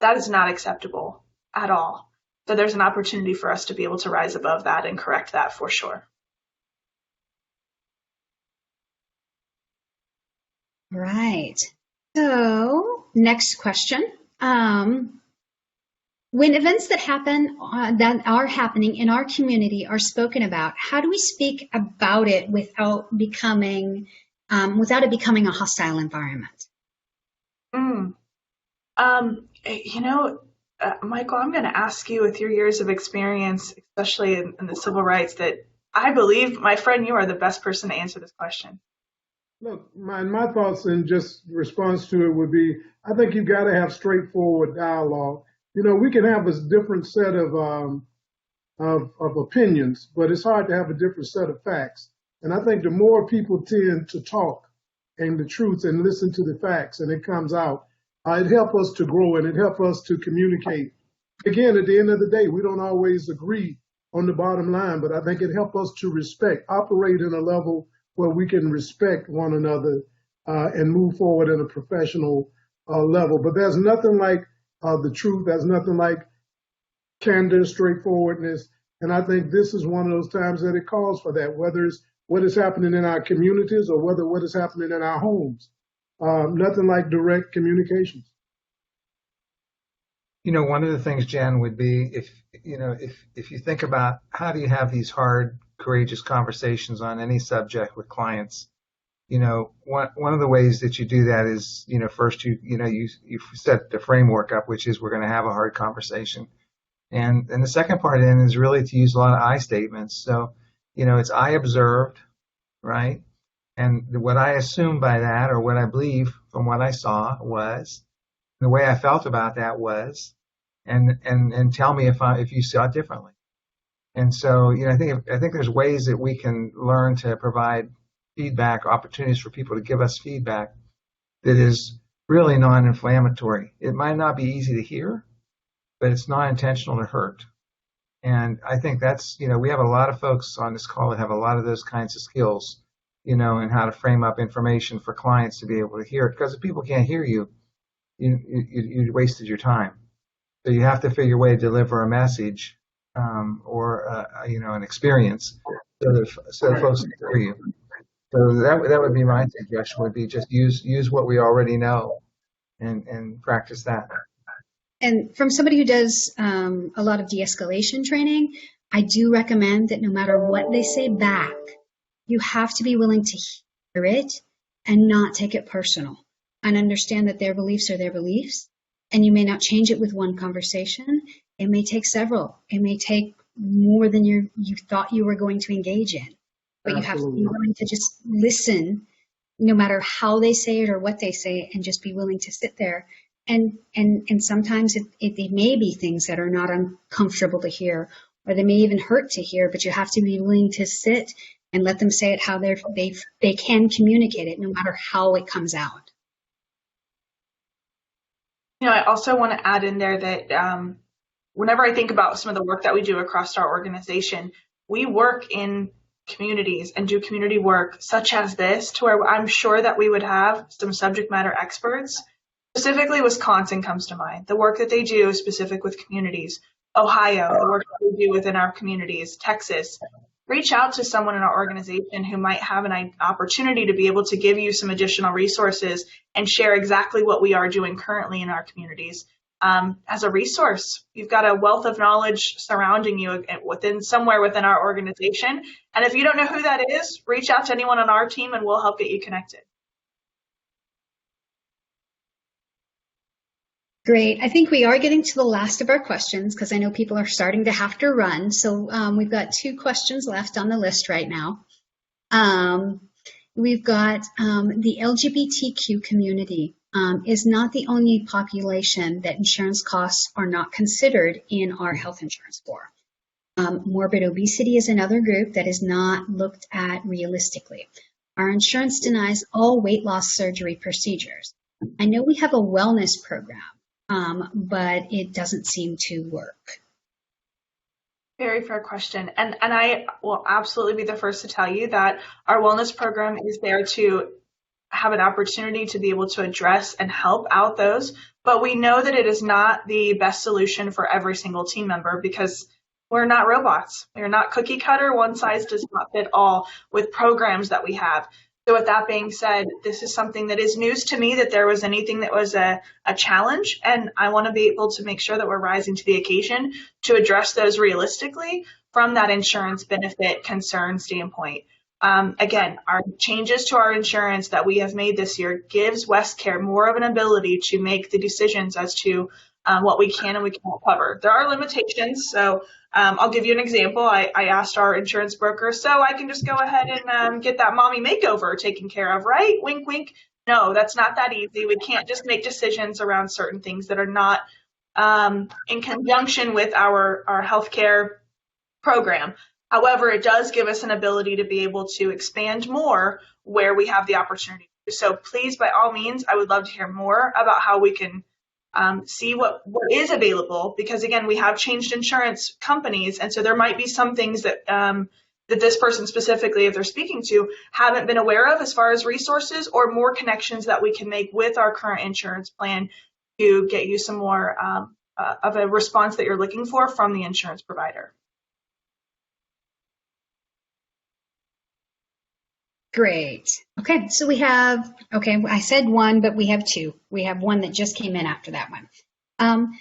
that is not acceptable at all. So there's an opportunity for us to be able to rise above that and correct that for sure. Right. So next question. When events that are happening in our community are spoken about, how do we speak about it without it becoming a hostile environment? Michael, I'm going to ask you with your years of experience, especially in the civil rights, that I believe, my friend, you are the best person to answer this question. Look, my thoughts in just response to it would be, I think you've got to have straightforward dialogue. You know, we can have a different set of opinions, but it's hard to have a different set of facts. And I think the more people tend to talk and the truth and listen to the facts and it comes out, it helps us to grow and it helps us to communicate. Again, at the end of the day, we don't always agree on the bottom line, but I think it helps us to operate in a level where we can respect one another and move forward in a professional level. But there's nothing like the truth. There's nothing like candor, straightforwardness. And I think this is one of those times that it calls for that, whether it's what is happening in our communities or whether what is happening in our homes. Nothing like direct communications. You know, one of the things, Jen, would be if you think about how do you have these hard, courageous conversations on any subject with clients, you know, one of the ways that you do that is, you know, first you set the framework up, which is we're going to have a hard conversation. And the second part in is really to use a lot of I statements. So, you know, it's I observed, right? And what I assume by that, or what I believe from what I saw was, the way I felt about that was, and tell me if you saw it differently. And so, you know, I think there's ways that we can learn to provide feedback, opportunities for people to give us feedback that is really non-inflammatory. It might not be easy to hear, but it's not intentional to hurt. And I think that's, you know, we have a lot of folks on this call that have a lot of those kinds of skills, you know, and how to frame up information for clients to be able to hear it. Because if people can't hear you, you wasted your time. So you have to figure a way to deliver a message or you know, an experience so that folks can hear you. So that would be my suggestion, would be just use what we already know and practice that. And from somebody who does a lot of de-escalation training, I do recommend that no matter what they say back, you have to be willing to hear it and not take it personal, and understand that their beliefs are their beliefs, and you may not change it with one conversation. It may take several. It may take more than you thought you were going to engage in. But you have to be willing to just listen, no matter how they say it or what they say, and just be willing to sit there. And sometimes it may be things that are not uncomfortable to hear, or they may even hurt to hear, but you have to be willing to sit and let them say it how they can communicate it, no matter how it comes out. I also want to add in there that whenever I think about some of the work that we do across our organization, we work in communities and do community work such as this, to where I'm sure that we would have some subject matter experts. Specifically, Wisconsin comes to mind. The work that they do is specific with communities. Ohio, the work that we do within our communities. Texas. Reach out to someone in our organization who might have an opportunity to be able to give you some additional resources and share exactly what we are doing currently in our communities. As a resource, you've got a wealth of knowledge surrounding you somewhere within our organization. And if you don't know who that is, reach out to anyone on our team and we'll help get you connected. Great. I think we are getting to the last of our questions, because I know people are starting to have to run. So we've got 2 questions left on the list right now. We've got the LGBTQ community is not the only population that insurance costs are not considered in our health insurance for. Morbid obesity is another group that is not looked at realistically. Our insurance denies all weight loss surgery procedures. I know we have a wellness program, but it doesn't seem to work. Very fair question. And I will absolutely be the first to tell you that our wellness program is there to have an opportunity to be able to address and help out those. But we know that it is not the best solution for every single team member, because we're not robots. We're not cookie cutter. One size does not fit all with programs that we have. So with that being said, this is something that is news to me, that there was anything that was a challenge, and I want to be able to make sure that we're rising to the occasion to address those realistically from that insurance benefit concern standpoint. Again, our changes to our insurance that we have made this year gives WestCare more of an ability to make the decisions as to what we can and we can't cover. There are limitations, so I'll give you an example. I asked our insurance broker, so I can just go ahead and get that mommy makeover taken care of, right? Wink, wink. No, that's not that easy. We can't just make decisions around certain things that are not in conjunction with our healthcare program. However, it does give us an ability to be able to expand more where we have the opportunity. So please, by all means, I would love to hear more about how we can see what is available, because again, we have changed insurance companies, and so there might be some things that that this person specifically, if they're speaking to, haven't been aware of as far as resources or more connections that we can make with our current insurance plan to get you some more of a response that you're looking for from the insurance provider. Great. Okay, so we have, I said 1, but we have 2. We have 1 that just came in after that one.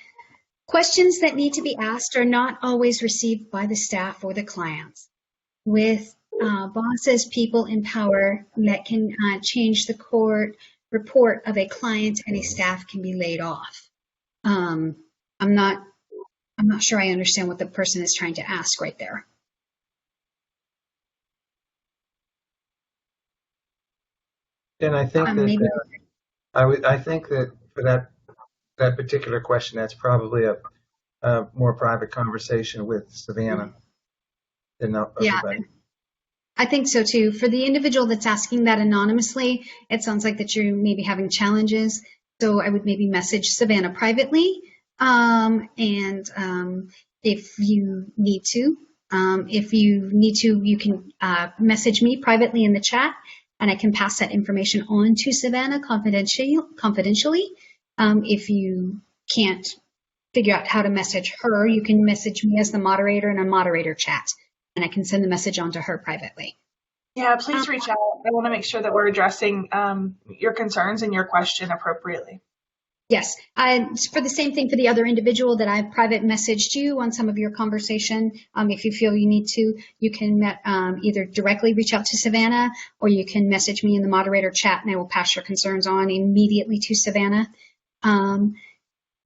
Questions that need to be asked are not always received by the staff or the clients. With bosses, people in power that can change the court report of a client, and a staff can be laid off. I'm not sure I understand what the person is trying to ask right there. And I think I think that for that particular question, that's probably a more private conversation with Savannah than everybody. I think so too. For the individual that's asking that anonymously, it sounds like that you're maybe having challenges. So I would maybe message Savannah privately, and if you need to, you can message me privately in the chat, and I can pass that information on to Savannah confidentially. If you can't figure out how to message her, you can message me as the moderator in a moderator chat, and I can send the message on to her privately. Yeah, please reach out. I want to make sure that we're addressing your concerns and your question appropriately. Yes, for the same thing for the other individual that I've private messaged you on some of your conversation. If you feel you need to, you can either directly reach out to Savannah, or you can message me in the moderator chat, and I will pass your concerns on immediately to Savannah.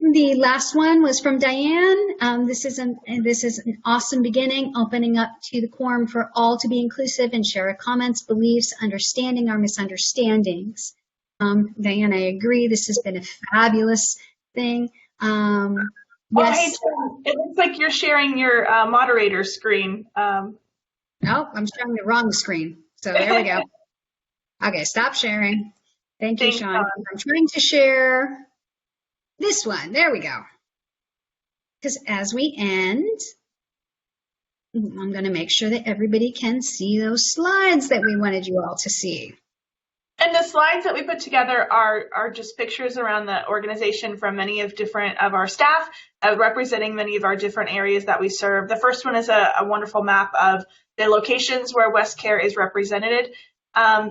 The last one was from Diane. This is an awesome beginning, opening up to the quorum for all to be inclusive and share our comments, beliefs, understanding our misunderstandings. Diane, I agree. This has been a fabulous thing. Hey, Yes. Jen, it looks like you're sharing your moderator screen. Oh, I'm sharing the wrong screen. So there we go. Okay, stop sharing. Thank you, Thanks, Sean. Dawn. I'm trying to share this one. There we go. Because as we end, I'm going to make sure that everybody can see those slides that we wanted you all to see. And the slides that we put together are just pictures around the organization from many of our staff, representing many of our different areas that we serve. The first one is a wonderful map of the locations where WestCare is represented.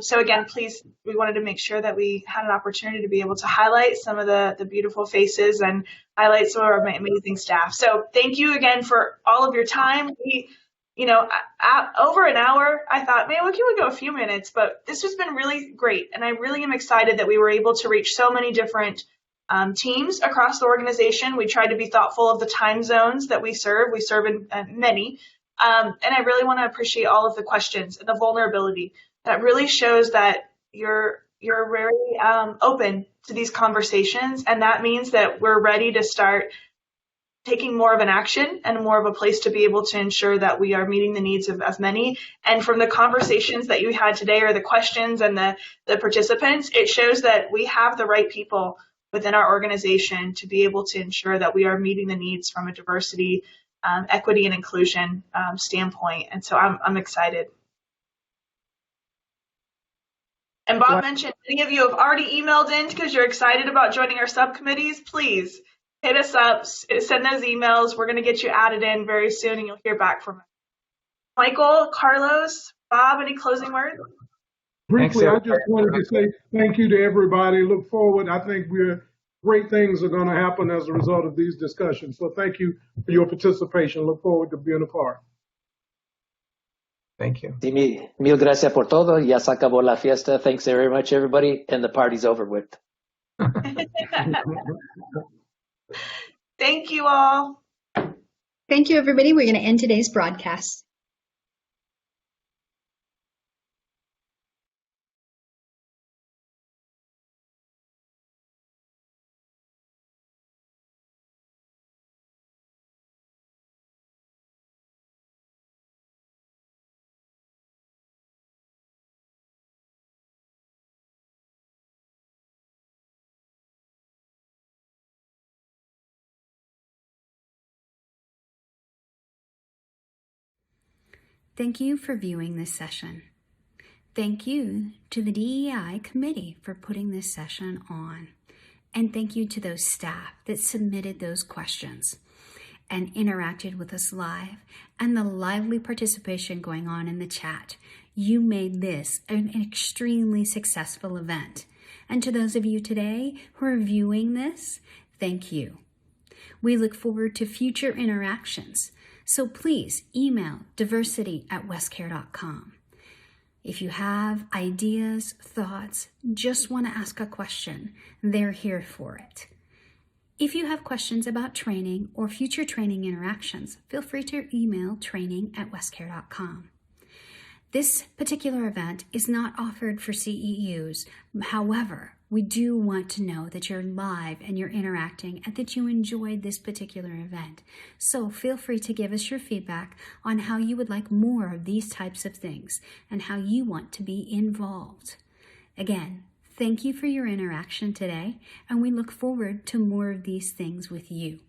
So again, please, we wanted to make sure that we had an opportunity to be able to highlight some of the beautiful faces and highlight some of our amazing staff. So thank you again for all of your time. Over an hour, I thought, man, we can go a few minutes, but this has been really great. And I really am excited that we were able to reach so many different teams across the organization. We tried to be thoughtful of the time zones that we serve. We serve in many. And I really want to appreciate all of the questions and the vulnerability. That really shows that you're very open to these conversations. And that means that we're ready to start taking more of an action and more of a place to be able to ensure that we are meeting the needs of as many. And from the conversations that you had today, or the questions and the participants, it shows that we have the right people within our organization to be able to ensure that we are meeting the needs from a diversity, equity, and inclusion standpoint. And so I'm excited. And Bob mentioned many of you have already emailed in because you're excited about joining our subcommittees. Please hit us up, send those emails. We're going to get you added in very soon, and you'll hear back from us. Michael, Carlos, Bob, any closing words? Briefly, I just wanted to say thank you to everybody. Look forward. I think great things are going to happen as a result of these discussions. So thank you for your participation. Look forward to being a part. Thank you. Sí, mil gracias por todo. Ya se acabó la fiesta. Thanks very much, everybody. And the party's over with. Thank you all. Thank you, everybody. We're going to end today's broadcast. Thank you for viewing this session. Thank you to the DEI committee for putting this session on. And thank you to those staff that submitted those questions and interacted with us live, and the lively participation going on in the chat. You made this an extremely successful event. And to those of you today who are viewing this, thank you. We look forward to future interactions. So please email diversity@westcare.com. If you have ideas, thoughts, just want to ask a question, they're here for it. If you have questions about training or future training interactions, feel free to email training@westcare.com. This particular event is not offered for CEUs. However, we do want to know that you're live and you're interacting and that you enjoyed this particular event. So feel free to give us your feedback on how you would like more of these types of things and how you want to be involved. Again, thank you for your interaction today, and we look forward to more of these things with you.